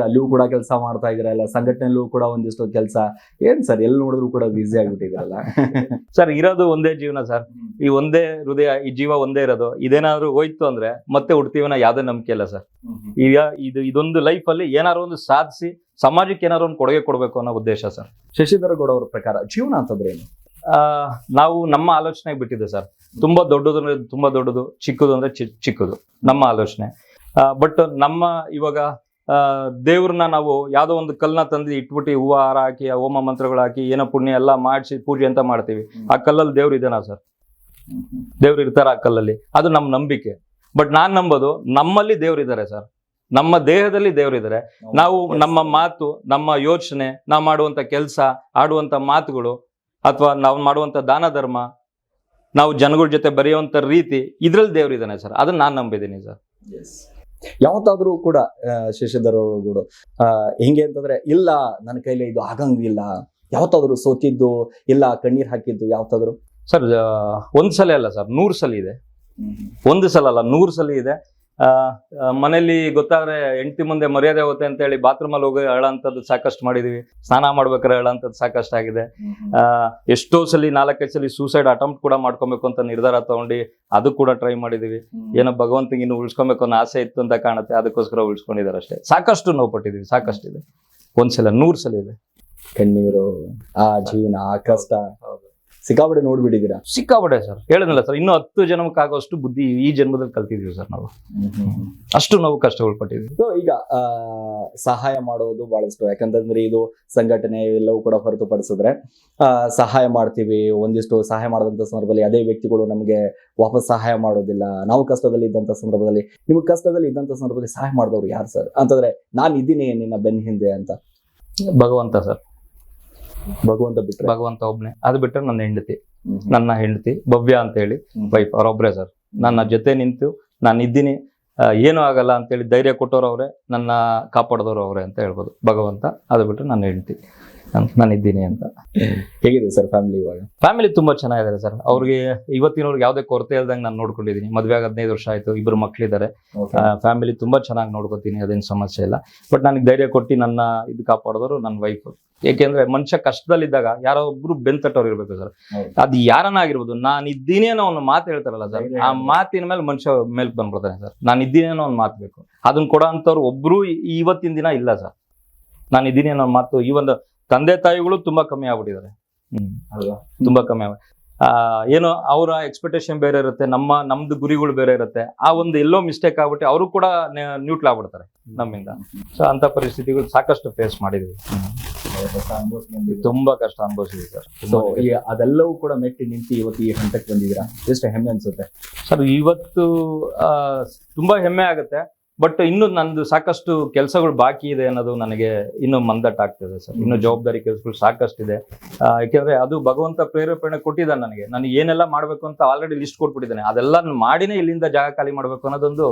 ಅಲ್ಲಿಯೂ ಕೂಡ ಕೆಲಸ ಮಾಡ್ತಾ ಇದ್ರಲ್ಲ, ಸಂಘಟನೆಯಲ್ಲೂ ಕೂಡ ಒಂದಿಷ್ಟು ಕೆಲಸ. ಏನ್ ಸರ್ ಎಲ್ಲಿ ನೋಡಿದ್ರು ಕೂಡ ಬ್ಯುಸಿ ಆಗಿಬಿಟ್ಟಿದ್ರಲ್ಲ ಸರ್. ಇರೋದು ಒಂದೇ ಜೀವನ ಸರ್, ಈ ಒಂದೇ ಹೃದಯ, ಈ ಜೀವ ಒಂದೇ ಇರೋದು. ಇದೇನಾದ್ರು ಹೋಯ್ತು ಅಂದ್ರೆ ಮತ್ತೆ ಹುಡ್ತೀವನ ಯಾವ್ದೇ ನಂಬಿಕೆ ಇಲ್ಲ ಸರ್. ಈಗ ಇದೊಂದು ಲೈಫ್ ಅಲ್ಲಿ ಏನಾದ್ರು ಒಂದು ಸಾಧಿಸಿ ಸಮಾಜಕ್ಕೆ ಏನಾದ್ರು ಒಂದು ಕೊಡುಗೆ ಕೊಡ್ಬೇಕು ಅನ್ನೋ ಉದ್ದೇಶ ಸರ್. ಶಶಿಧರ್ ಗೌಡ ಅವ್ರ ಪ್ರಕಾರ ಜೀವನ ಅಂತಂದ್ರೆ ಏನು? ನಾವು ನಮ್ಮ ಆಲೋಚನೆ ಬಿಟ್ಟಿದೆ ಸರ್. ತುಂಬಾ ದೊಡ್ಡದು ಅಂದ್ರೆ ತುಂಬಾ ದೊಡ್ಡದು, ಚಿಕ್ಕದು ಅಂದ್ರೆ ಚಿಕ್ಕದು ನಮ್ಮ ಆಲೋಚನೆ. ಬಟ್ ನಮ್ಮ ಇವಾಗ ದೇವ್ರನ್ನ ನಾವು ಯಾವ್ದೋ ಒಂದು ಕಲ್ಲನ್ನ ತಂದು ಇಟ್ಬಿಟ್ಟು ಹೂವು ಹಾರ ಹಾಕಿ ಹೋಮ ಮಂತ್ರಗಳು ಹಾಕಿ ಏನೋ ಪುಣ್ಯ ಎಲ್ಲ ಮಾಡಿಸಿ ಪೂಜೆ ಅಂತ ಮಾಡ್ತೀವಿ. ಆ ಕಲ್ಲಲ್ಲಿ ದೇವ್ರು ಇದೇನಾ ಸರ್? ದೇವ್ರು ಇರ್ತಾರ ಆ ಕಲ್ಲಲ್ಲಿ? ಅದು ನಮ್ಮ ನಂಬಿಕೆ. ಬಟ್ ನಾನ್ ನಂಬೋದು ನಮ್ಮಲ್ಲಿ ದೇವ್ರಿದ್ದಾರೆ ಸರ್, ನಮ್ಮ ದೇಹದಲ್ಲಿ ದೇವ್ರಿದ್ದಾರೆ. ನಾವು ನಮ್ಮ ಮಾತು, ನಮ್ಮ ಯೋಚನೆ, ನಾವು ಮಾಡುವಂತ ಕೆಲಸ, ಆಡುವಂತ ಮಾತುಗಳು, ಅಥವಾ ನಾವು ಮಾಡುವಂತ ದಾನ ಧರ್ಮ, ನಾವು ಜನಗಳ ಜೊತೆ ಬರೆಯುವಂತ ರೀತಿ, ಇದ್ರಲ್ಲಿ ದೇವ್ರಿದ್ದಾನೆ ಸರ್. ಅದನ್ನ ನಾನು ನಂಬಿದ್ದೀನಿ ಸರ್. ಯಾವತ್ತಾದ್ರೂ ಕೂಡ ಶಶಿಧರ್ ಅವರು ಹಿಂಗೆ ಅಂತಂದ್ರೆ ಇಲ್ಲ ನನ್ನ ಕೈಲಿ ಇದು ಆಗಂಗಿಲ್ಲ, ಯಾವತ್ತಾದ್ರೂ ಸೋತಿದ್ದು ಇಲ್ಲ, ಕಣ್ಣೀರ್ ಹಾಕಿದ್ದು ಯಾವತ್ತಾದ್ರೂ? ಸರ್ ಒಂದ್ಸಲ ಅಲ್ಲ ಸರ್, 100 ಸಲ ಇದೆ. ಒಂದು ಸಲ ಅಲ್ಲ, 100 ಸಲ ಇದೆ. ಮನೇಲಿ ಗೊತ್ತಾದ್ರೆ ಹೆಂಡತಿ ಮುಂದೆ ಮರ್ಯಾದೆ ಹೋಗುತ್ತೆ ಅಂತ ಹೇಳಿ ಬಾತ್ರೂಮ್ ಅಲ್ಲಿ ಹೋಗಿ ಹೇಳೋಂಥದ್ದು ಸಾಕಷ್ಟು ಮಾಡಿದೀವಿ. ಸ್ನಾನ ಮಾಡ್ಬೇಕಾದ್ರೆ ಹೇಳೋಂಥದ್ದು ಸಾಕಷ್ಟು ಆಗಿದೆ. ಎಷ್ಟೋ ಸಲ 4-5 ಸಲ ಸೂಸೈಡ್ ಅಟೆಂಪ್ಟ್ ಕೂಡ ಮಾಡ್ಕೊಬೇಕು ಅಂತ ನಿರ್ಧಾರ ತಗೊಂಡು ಅದು ಕೂಡ ಟ್ರೈ ಮಾಡಿದೀವಿ. ಏನೋ ಭಗವಂತನಿಗೆ ಇನ್ನು ಉಳಿಸ್ಕೊಬೇಕು ಅನ್ನೋ ಆಸೆ ಇತ್ತು ಅಂತ ಕಾಣುತ್ತೆ, ಅದಕ್ಕೋಸ್ಕರ ಉಳಿಸ್ಕೊಂಡಿದ್ದಾರೆ ಅಷ್ಟೇ. ಸಾಕಷ್ಟು ನೋವು ಪಟ್ಟಿದೀವಿ, ಸಾಕಷ್ಟಿದೆ. ಒಂದ್ಸಲ 100 ಸಲ ಇದೆ. ಕಣ್ಣೀರು, ಆ ಜೀವನ, ಆ ಕಷ್ಟ ಸಿಕ್ಕಾಪಟ್ಟೆ ನೋಡ್ಬಿಟ್ಟಿದ್ದೀರಾ. ಸಿಕ್ಕಾಪಟ್ಟೆ ಸರ್, ಹೇಳಿದ್ನಲ್ಲ ಸರ್, ಇನ್ನೂ 10 ಜನ್ಮಕ್ಕಾಗೋಷ್ಟು ಬುದ್ಧಿ ಈ ಜನ್ಮದಲ್ಲಿ ಕಲ್ತಿದೀವಿ ಸರ್ ನಾವು. ಅಷ್ಟು ನಾವು ಕಷ್ಟಗಳು ಪಟ್ಟಿದ್ವಿ. ಸೊ ಈಗ ಸಹಾಯ ಮಾಡೋದು ಬಹಳಷ್ಟು, ಯಾಕಂತಂದ್ರೆ ಇದು ಸಂಘಟನೆ ಎಲ್ಲವೂ ಕೂಡ ಹೊರತುಪಡಿಸಿದ್ರೆ ಸಹಾಯ ಮಾಡ್ತೀವಿ, ಒಂದಿಷ್ಟು ಸಹಾಯ ಮಾಡಿದಂತ ಸಂದರ್ಭದಲ್ಲಿ ಅದೇ ವ್ಯಕ್ತಿಗಳು ನಮಗೆ ವಾಪಸ್ ಸಹಾಯ ಮಾಡೋದಿಲ್ಲ. ನಾವು ಕಷ್ಟದಲ್ಲಿ ಇದ್ದಂತ ಸಂದರ್ಭದಲ್ಲಿ, ನಿಮ್ಗೆ ಕಷ್ಟದಲ್ಲಿ ಇದ್ದಂತ ಸಂದರ್ಭದಲ್ಲಿ ಸಹಾಯ ಮಾಡಿದವ್ರು ಯಾರು ಸರ್ ಅಂತಂದ್ರೆ, ನಾನು ಇದ್ದೀನಿ ನಿನ್ನ ಬೆನ್ನ ಹಿಂದೆ ಅಂತ? ಭಗವಂತ ಸರ್, ಭಗವಂತ ಬಿಟ್ಟರೆ? ಭಗವಂತ ಒಬ್ನೇ. ಅದು ಬಿಟ್ಟರೆ ನನ್ನ ಹೆಂಡತಿ ಭವ್ಯ ಅಂತ ಹೇಳಿ ವೈಫ್, ಅವರೊಬ್ರೆ ಸರ್. ನನ್ನ ಜೊತೆ ನಿಂತು ನಾನು ಇದ್ದೀನಿ, ಏನೂ ಆಗಲ್ಲ ಅಂತೇಳಿ ಧೈರ್ಯ ಕೊಟ್ಟವ್ರು ಅವರೇ, ನನ್ನ ಕಾಪಾಡಿದವರು ಅವರೇ ಅಂತ ಹೇಳ್ಬೋದು. ಭಗವಂತ, ಅದು ಬಿಟ್ಟರೆ ನನ್ನ ಹೆಂಡತಿ, ನಾನು ಇದ್ದೀನಿ ಅಂತ. ಹೇಗಿದೆ ಸರ್ ಫ್ಯಾಮಿಲಿ ಇವಾಗ? ಫ್ಯಾಮಿಲಿ ತುಂಬಾ ಚೆನ್ನಾಗಿದ್ದಾರೆ ಸರ್. ಅವ್ರಿಗೆ ಇವತ್ತಿನವ್ರಿಗೆ ಯಾವುದೇ ಕೊರತೆ ಇಲ್ದಂಗೆ ನಾನು ನೋಡ್ಕೊಂಡಿದ್ದೀನಿ. ಮದುವೆ ಆಗಿ 15 ವರ್ಷ ಆಯ್ತು, 2 ಮಕ್ಳಿದ್ದಾರೆ. ಫ್ಯಾಮಿಲಿ ತುಂಬಾ ಚೆನ್ನಾಗಿ ನೋಡ್ಕೊತೀನಿ, ಅದೇನು ಸಮಸ್ಯೆ ಇಲ್ಲ. ಬಟ್ ನನಗೆ ಧೈರ್ಯ ಕೊಟ್ಟು ನನ್ನ ಇದು ಕಾಪಾಡಿದವರು ನನ್ನ ವೈಫ್. ಏಕೆಂದ್ರೆ ಮನುಷ್ಯ ಕಷ್ಟದಲ್ಲಿದ್ದಾಗ ಯಾರೋ ಒಬ್ರು ಬೆಂತಟ್ಟವ್ರು ಇರ್ಬೇಕು ಸರ್. ಅದು ಯಾರನ್ನ ಆಗಿರ್ಬೋದು, ನಾನು ಇದ್ದೀನಿ ಅನ್ನೋ ಒಂದು ಮಾತು ಹೇಳ್ತಾರಲ್ಲ ಸರ್, ಆ ಮಾತಿನ ಮೇಲೆ ಮನುಷ್ಯ ಮೇಲ್ಕ್ ಬಂದ್ಬಿಡ್ತಾನೆ ಸರ್. ನಾನು ಇದ್ದೀನಿ ಅನ್ನೋ ಒಂದು ಮಾತು ಬೇಕು. ಅದನ್ನ ಕೊಡೋ ಅಂತವ್ರು ಒಬ್ರು ಇವತ್ತಿನ ದಿನ ಇಲ್ಲ ಸರ್. ನಾನು ಇದ್ದೀನಿ ಅನ್ನೋ ಮಾತು ಈ ಒಂದು ತಂದೆ ತಾಯಿಗಳು ತುಂಬಾ ಕಮ್ಮಿ ಆಗ್ಬಿಟ್ಟಿದ್ದಾರೆ. ತುಂಬಾ ಕಮ್ಮಿ ಏನೋ ಅವರ ಎಕ್ಸ್ಪೆಕ್ಟೇಷನ್ ಬೇರೆ ಇರುತ್ತೆ, ನಮ್ದು ಗುರಿಗಳು ಬೇರೆ ಇರುತ್ತೆ. ಆ ಒಂದು ಎಲ್ಲೋ ಮಿಸ್ಟೇಕ್ ಆಗ್ಬಿಟ್ಟು ಅವರು ಕೂಡ ನ್ಯೂಟ್ಲ್ ಆಗ್ಬಿಡ್ತಾರೆ ನಮ್ಮಿಂದ. ಸೊ ಅಂತ ಪರಿಸ್ಥಿತಿಗಳು ಸಾಕಷ್ಟು ಫೇಸ್ ಮಾಡಿದೀವಿ. ತುಂಬಾ ಕಷ್ಟ ಅನುಭವಿಸಿದ್ವಿ ಸರ್. ಸೊ ಅದೆಲ್ಲವೂ ಕೂಡ ಮೆಟ್ಟಿ ನಿಂತು ಇವತ್ತು ಈ ಹಂತಕ್ಕೆ ಬಂದಿದ್ದೀರಾ, ಎಷ್ಟು ಹೆಮ್ಮೆ ಅನ್ಸುತ್ತೆ ಸರ್? ಇವತ್ತು ತುಂಬಾ ಹೆಮ್ಮೆ ಆಗುತ್ತೆ. ಬಟ್ ಇನ್ನು ನಂದು ಸಾಕಷ್ಟು ಕೆಲಸಗಳು ಬಾಕಿ ಇದೆ ಅನ್ನೋದು ನನಗೆ ಇನ್ನು ಮಂದಟ್ಟಾಗ್ತದೆ ಸರ್. ಇನ್ನು ಜವಾಬ್ದಾರಿ ಕೆಲಸಗಳು ಸಾಕಷ್ಟಿದೆ. ಯಾಕೆಂದ್ರೆ ಅದು ಭಗವಂತ ಪ್ರೇರೇಪಣೆ ಕೊಟ್ಟಿದ್ದಾನೆ ನನಗೆ. ನಾನು ಏನೆಲ್ಲ ಮಾಡ್ಬೇಕು ಅಂತ ಆಲ್ರೆಡಿ ಲಿಸ್ಟ್ ಕೊಟ್ಬಿಟ್ಟಿದ್ದಾನೆ. ಅದೆಲ್ಲ ಮಾಡಿನೇ ಇಲ್ಲಿಂದ ಜಾಗ ಖಾಲಿ ಮಾಡ್ಬೇಕು ಅನ್ನೋದೊಂದು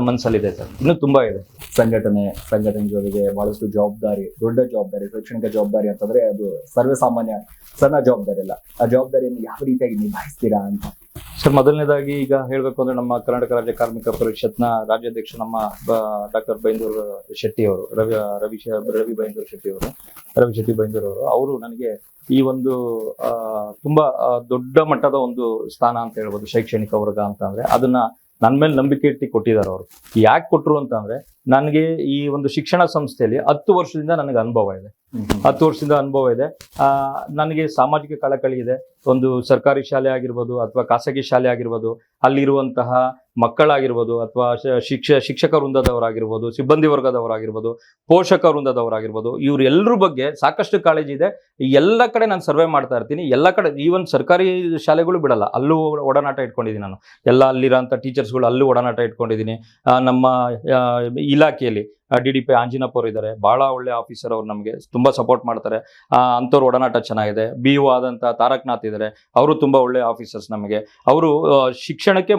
ಮನಸ್ಸಲ್ಲಿದೆ ಸರ್. ಇನ್ನು ತುಂಬಾ ಇದೆ. ಸಂಘಟನೆ ಜೊತೆಗೆ ಬಹಳಷ್ಟು ಜವಾಬ್ದಾರಿ, ದೊಡ್ಡ ಜವಾಬ್ದಾರಿ, ಶೈಕ್ಷಣಿಕ ಜವಾಬ್ದಾರಿ ಅಂತಂದ್ರೆ ಅದು ಸರ್ವೇ ಸಾಮಾನ್ಯ ಸಣ್ಣ ಜವಾಬ್ದಾರಿ ಅಲ್ಲ. ಆ ಜವಾಬ್ದಾರಿಯನ್ನು ಯಾವ ರೀತಿಯಾಗಿ ನಿಭಾಯಿಸ್ತೀರಾ ಅಂತ ಸರ್? ಮೊದಲನೇದಾಗಿ ಈಗ ಹೇಳ್ಬೇಕು ಅಂದ್ರೆ, ನಮ್ಮ ಕರ್ನಾಟಕ ರಾಜ್ಯ ಕಾರ್ಮಿಕ ಪರಿಷತ್ನ ರಾಜ್ಯಾಧ್ಯಕ್ಷ ನಮ್ಮ ಡಾಕ್ಟರ್ ಬೈಂದೂರು ಶೆಟ್ಟಿ ಅವರು, ರವಿ ಬೈಂದೂರು ಶೆಟ್ಟಿ ಬೈಂದೂರು ಅವರು ನನಗೆ ಈ ಒಂದು ತುಂಬಾ ದೊಡ್ಡ ಮಟ್ಟದ ಒಂದು ಸ್ಥಾನ ಅಂತ ಹೇಳ್ಬೋದು, ಶೈಕ್ಷಣಿಕ ವರ್ಗ ಅಂತ ಅಂದ್ರೆ. ಅದನ್ನ ನನ್ನ ಮೇಲೆ ನಂಬಿಕೆ ಇಟ್ಟು ಕೊಟ್ಟಿದ್ದಾರೆ ಅವರು. ಯಾಕೆ ಕೊಟ್ಟರು ಅಂತ ಅಂದ್ರೆ, ನನಗೆ ಈ ಒಂದು ಶಿಕ್ಷಣ ಸಂಸ್ಥೆಯಲ್ಲಿ 10 ವರ್ಷದಿಂದ ನನಗೆ ಅನುಭವ ಇದೆ. 10 ವರ್ಷದಿಂದ ಅನುಭವ ಇದೆ. ನನಗೆ ಸಾಮಾಜಿಕ ಕಳಕಳಿ ಇದೆ. ಒಂದು ಸರ್ಕಾರಿ ಶಾಲೆ ಆಗಿರ್ಬೋದು ಅಥವಾ ಖಾಸಗಿ ಶಾಲೆ ಆಗಿರ್ಬೋದು, ಅಲ್ಲಿರುವಂತಹ ಮಕ್ಕಳಾಗಿರ್ಬೋದು ಅಥವಾ ಶಿಕ್ಷಕ ವೃಂದದವರಾಗಿರ್ಬೋದು, ಸಿಬ್ಬಂದಿ ವರ್ಗದವರಾಗಿರ್ಬೋದು, ಪೋಷಕ ವೃಂದದವರಾಗಿರ್ಬೋದು, ಇವರೆಲ್ಲರ ಬಗ್ಗೆ ಸಾಕಷ್ಟು ಕಾಳಜಿ ಇದೆ. ಎಲ್ಲ ಕಡೆ ನಾನು ಸರ್ವೆ ಮಾಡ್ತಾ ಇರ್ತೀನಿ. ಎಲ್ಲ ಕಡೆ, ಈವನ್ ಸರ್ಕಾರಿ ಶಾಲೆಗಳು ಬಿಡಲ್ಲ, ಅಲ್ಲೂ ಒಡನಾಟ ಇಟ್ಕೊಂಡಿದ್ದೀನಿ ನಾನು. ಎಲ್ಲ ಅಲ್ಲಿರೋಂಥ ಟೀಚರ್ಸ್ಗಳು ಅಲ್ಲೂ ಒಡನಾಟ ಇಟ್ಕೊಂಡಿದ್ದೀನಿ. ನಮ್ಮ ಇಲಾಖೆಯಲ್ಲಿ DDP ಆಂಜಿನಪ್ಪ ಅವರು ಇದ್ದಾರೆ, ಬಹಳ ಒಳ್ಳೆ ಆಫೀಸರ್. ಅವ್ರು ನಮಗೆ ತುಂಬಾ ಸಪೋರ್ಟ್ ಮಾಡ್ತಾರೆ. ಅಂಥವ್ರ ಒಡನಾಟ ಚೆನ್ನಾಗಿದೆ. BO ಆದಂಥ ತಾರಕನಾಥ್ ಇದ್ದಾರೆ, ಅವರು ತುಂಬಾ ಒಳ್ಳೆ ಆಫೀಸರ್ಸ್ ನಮಗೆ. ಅವರು ಶಿಕ್ಷಣಕ್ಕೆ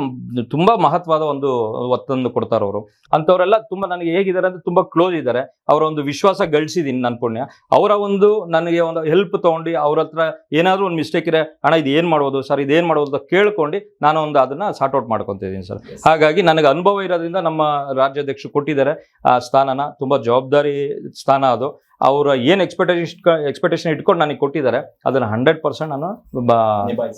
ತುಂಬಾ ಮಹತ್ವದ ಒಂದು ಒತ್ತನ್ನು ಕೊಡ್ತಾರೆ ಅವರು. ಅಂಥವರೆಲ್ಲ ತುಂಬಾ ನನಗೆ ಹೇಗಿದ್ದಾರೆ ಅಂದ್ರೆ ತುಂಬಾ ಕ್ಲೋಸ್ ಇದ್ದಾರೆ. ಅವರ ಒಂದು ವಿಶ್ವಾಸ ಗಳಿಸಿದ್ದೀನಿ ನನ್ನ ಪುಣ್ಯ. ಅವರ ಒಂದು ನನಗೆ ಒಂದು ಹೆಲ್ಪ್ ತಗೊಂಡು ಅವ್ರ ಹತ್ರ ಏನಾದರೂ ಒಂದು ಮಿಸ್ಟೇಕ್ ಇದ್ರೆ, ಅಣ್ಣ ಇದೇನು ಮಾಡ್ಬೋದು ಸರ್, ಇದೇನು ಮಾಡ್ಬೋದು ಅಂತ ಕೇಳ್ಕೊಂಡು ನಾನು ಒಂದು ಅದನ್ನ ಸಾರ್ಟ್ ಔಟ್ ಮಾಡ್ಕೊತಿದ್ದೀನಿ ಸರ್. ಹಾಗಾಗಿ ನನಗೆ ಅನುಭವ ಇರೋದ್ರಿಂದ ನಮ್ಮ ರಾಜ್ಯಾಧ್ಯಕ್ಷರು ಕೊಟ್ಟಿದ್ದಾರೆ ಆ ಸ್ಥಾನನ. ತುಂಬಾ ಜವಾಬ್ದಾರಿ ಸ್ಥಾನ ಅದು. ಅವರ ಏನು ಎಕ್ಸ್ಪೆಕ್ಟೇಷನ್ ಇಟ್ಕೊಂಡು ನನಗೆ ಕೊಟ್ಟಿದ್ದಾರೆ, ಅದನ್ನ 100% ನಾನು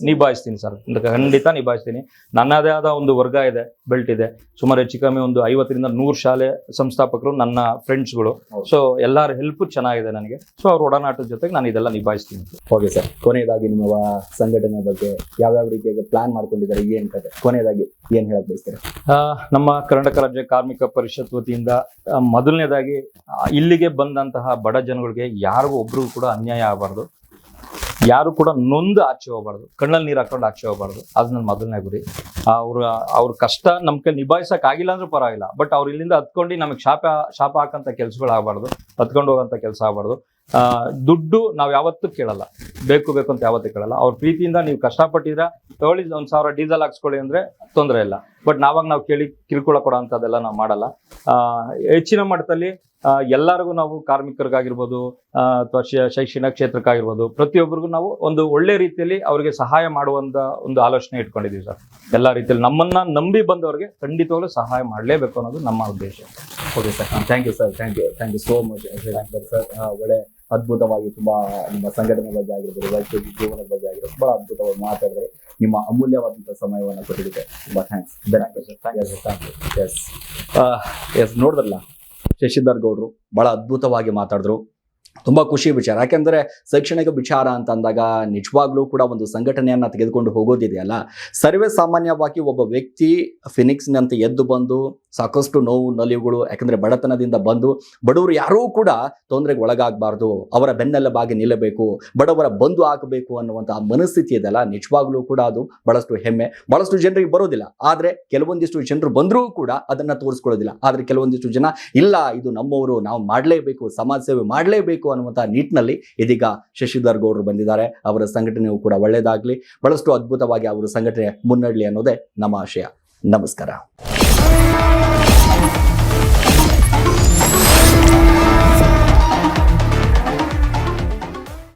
ನಿಭಾಯಿಸ್ತೀನಿ ಸರ್. ಖಂಡಿತ ನಿಭಾಯಿಸ್ತೀನಿ. ನನ್ನದೇ ಆದ ಒಂದು ವರ್ಗ ಇದೆ, ಬೆಲ್ಟ್ ಇದೆ. ಸುಮಾರು ಹೆಚ್ಚು ಕಮ್ಮಿ ಒಂದು 50ರಿಂದ 100 ಶಾಲೆ ಸಂಸ್ಥಾಪಕರು ನನ್ನ ಫ್ರೆಂಡ್ಸ್ಗಳು. ಸೊ ಎಲ್ಲರ ಹೆಲ್ಪ್ ಚೆನ್ನಾಗಿದೆ ನನಗೆ. ಸೊ ಅವ್ರ ಒಡನಾಟದ ಜೊತೆಗೆ ನಾನು ಇದೆಲ್ಲ ನಿಭಾಯಿಸ್ತೀನಿ. ಓಕೆ ಸರ್, ಕೊನೆಯದಾಗಿ ನಿಮ್ಮ ಸಂಘಟನೆ ಬಗ್ಗೆ ಯಾವ್ಯಾವ ರೀತಿಯಾಗಿ ಪ್ಲಾನ್ ಮಾಡ್ಕೊಂಡಿದ್ದಾರೆ, ಏನ್ ಕತೆ, ಕೊನೆಯದಾಗಿ ಏನ್ ಹೇಳಕ್ ಬಯಸ್ತಾರೆ? ನಮ್ಮ ಕರ್ನಾಟಕ ರಾಜ್ಯ ಕಾರ್ಮಿಕ ಪರಿಷತ್ ವತಿಯಿಂದ ಮೊದಲನೇದಾಗಿ ಇಲ್ಲಿಗೆ ಬಂದಂತಹ ಬಡ ಜನಗಳಿಗೆ ಯಾರಿಗೂ ಒಬ್ರಿಗೂ ಕೂಡ ಅನ್ಯಾಯ ಆಗಬಾರ್ದು, ಯಾರು ಕೂಡ ನೊಂದು ಆಚೆ ಹೋಗ್ಬಾರ್ದು, ಕಣ್ಣಲ್ಲಿ ನೀರು ಹಾಕೊಂಡು ಆಚೆ ಹೋಗ್ಬಾರ್ದು. ಅದು ನನ್ನ ಮೊದಲನೇ ಗುರಿ. ಅವ್ರ ಕಷ್ಟ ನಮ್ ಕೈ ನಿಭಾಯಿಸಕ್ ಆಗಿಲ್ಲ ಅಂದ್ರೂ ಪರವಾಗಿಲ್ಲ, ಬಟ್ ಅವ್ರು ಇಲ್ಲಿಂದ ಹತ್ಕೊಂಡು ನಮಗೆ ಶಾಪ ಹಾಕಂತ ಕೆಲ್ಸಗಳು ಆಗ್ಬಾರ್ದು, ಹತ್ಕೊಂಡು ಹೋಗಂತ ಕೆಲಸ ಆಗ್ಬಾರ್ದು. ದುಡ್ಡು ನಾವು ಯಾವತ್ತೂ ಕೇಳಲ್ಲ, ಬೇಕು ಅಂತ ಯಾವತ್ತೂ ಕೇಳಲ್ಲ. ಅವ್ರ ಪ್ರೀತಿಯಿಂದ ನೀವು ಕಷ್ಟಪಟ್ಟಿದ್ರೆ ತಗೊಳ್ಳಿ, 1000 ಡೀಸೆಲ್ ಹಾಕ್ಸ್ಕೊಳ್ಳಿ ಅಂದ್ರೆ ತೊಂದರೆ ಇಲ್ಲ. ಬಟ್ ನಾವು ಕೇಳಿ ಕಿರುಕುಳ ಕೊಡೋ ಅಂಥದ್ದೆಲ್ಲ ನಾವು ಮಾಡಲ್ಲ. ಹೆಚ್ಚಿನ ಮಟ್ಟದಲ್ಲಿ ಎಲ್ಲರಿಗೂ ನಾವು ಕಾರ್ಮಿಕರಿಗಾಗಿರ್ಬೋದು ಅಥವಾ ಶೈಕ್ಷಣಿಕ ಕ್ಷೇತ್ರಕ್ಕಾಗಿರ್ಬೋದು, ಪ್ರತಿಯೊಬ್ಬರಿಗೂ ನಾವು ಒಂದು ಒಳ್ಳೆ ರೀತಿಯಲ್ಲಿ ಅವರಿಗೆ ಸಹಾಯ ಮಾಡುವಂತ ಒಂದು ಆಲೋಚನೆ ಇಟ್ಕೊಂಡಿದ್ದೀವಿ ಸರ್. ಎಲ್ಲ ರೀತಿಯಲ್ಲಿ ನಮ್ಮನ್ನ ನಂಬಿ ಬಂದವರಿಗೆ ಖಂಡಿತವಾಗ್ಲೂ ಸಹಾಯ ಮಾಡಲೇಬೇಕು ಅನ್ನೋದು ನಮ್ಮ ಉದ್ದೇಶ. Okay sir, thank you sir, thank you so much sir. ಒಳ್ಳೆ ಅದ್ಭುತವಾಗಿ ತುಂಬಾ ನಿಮ್ಮ ಸಂಘಟನೆ ಬಗ್ಗೆ ಆಗಿರ್ಬೋದು, ವೈಯಕ್ತಿಕ ಜೀವನದ ಬಗ್ಗೆ ಆಗಿರ್ಬೋದು, ಬಹಳ ಅದ್ಭುತವಾಗಿ ಮಾತಾಡಿದ್ರೆ. ನಿಮ್ಮ ಅಮೂಲ್ಯವಾದಂತಹ ಸಮಯವನ್ನು ಕೊಟ್ಟಿದ್ದಕ್ಕೆ ತುಂಬಾ ಥ್ಯಾಂಕ್ಸ್. ಎಸ್ ನೋಡಿದ್ರಲ್ಲ, ಶಶಿಧರ್ ಗೌಡ್ರು ಬಹಳ ಅದ್ಭುತವಾಗಿ ಮಾತಾಡಿದ್ರು. ತುಂಬ ಖುಷಿ ವಿಚಾರ. ಯಾಕೆಂದರೆ ಶೈಕ್ಷಣಿಕ ವಿಚಾರ ಅಂತ ಅಂದಾಗ ನಿಜವಾಗ್ಲೂ ಕೂಡ ಒಂದು ಸಂಘಟನೆಯನ್ನು ತೆಗೆದುಕೊಂಡು ಹೋಗೋದಿದೆಯಲ್ಲ, ಸರ್ವೇ ಸಾಮಾನ್ಯವಾಗಿ ಒಬ್ಬ ವ್ಯಕ್ತಿ ಫಿನಿಕ್ಸ್ನಂತೆ ಎದ್ದು ಬಂದು ಸಾಕಷ್ಟು ನೋವು ನಲಿವುಗಳು, ಯಾಕಂದರೆ ಬಡತನದಿಂದ ಬಂದು ಬಡವರು ಯಾರೂ ಕೂಡ ತೊಂದರೆಗೆ ಒಳಗಾಗಬಾರ್ದು, ಅವರ ಬೆನ್ನೆಲುಬಾಗಿ ನಿಲ್ಲಬೇಕು, ಬಡವರ ಬಂಧು ಆಗಬೇಕು ಅನ್ನುವಂಥ ಮನಸ್ಥಿತಿ ಇದೆಯಲ್ಲ, ನಿಜವಾಗ್ಲೂ ಕೂಡ ಅದು ಬಹಳಷ್ಟು ಹೆಮ್ಮೆ. ಬಹಳಷ್ಟು ಜನರಿಗೆ ಬರೋದಿಲ್ಲ, ಆದರೆ ಕೆಲವೊಂದಿಷ್ಟು ಜನರು ಬಂದರೂ ಕೂಡ ಅದನ್ನು ತೋರಿಸ್ಕೊಳ್ಳೋದಿಲ್ಲ. ಆದರೆ ಕೆಲವೊಂದಿಷ್ಟು ಜನ ಇಲ್ಲ, ಇದು ನಮ್ಮವರು, ನಾವು ಮಾಡಲೇಬೇಕು, ಸಮಾಜ ಸೇವೆ ಮಾಡಲೇಬೇಕು ಅನ್ನುವಂಥ ನಿಟ್ಟಿನಲ್ಲಿ ಇದೀಗ ಶಶಿಧರ್ ಗೌಡರು ಬಂದಿದ್ದಾರೆ. ಅವರ ಸಂಘಟನೆಯೂ ಕೂಡ ಒಳ್ಳೆಯದಾಗಲಿ, ಬಹಳಷ್ಟು ಅದ್ಭುತವಾಗಿ ಅವರ ಸಂಘಟನೆ ಮುನ್ನಡೆಯಲಿ ಅನ್ನೋದೇ ನಮ್ಮ ಆಶಯ. ನಮಸ್ಕಾರ.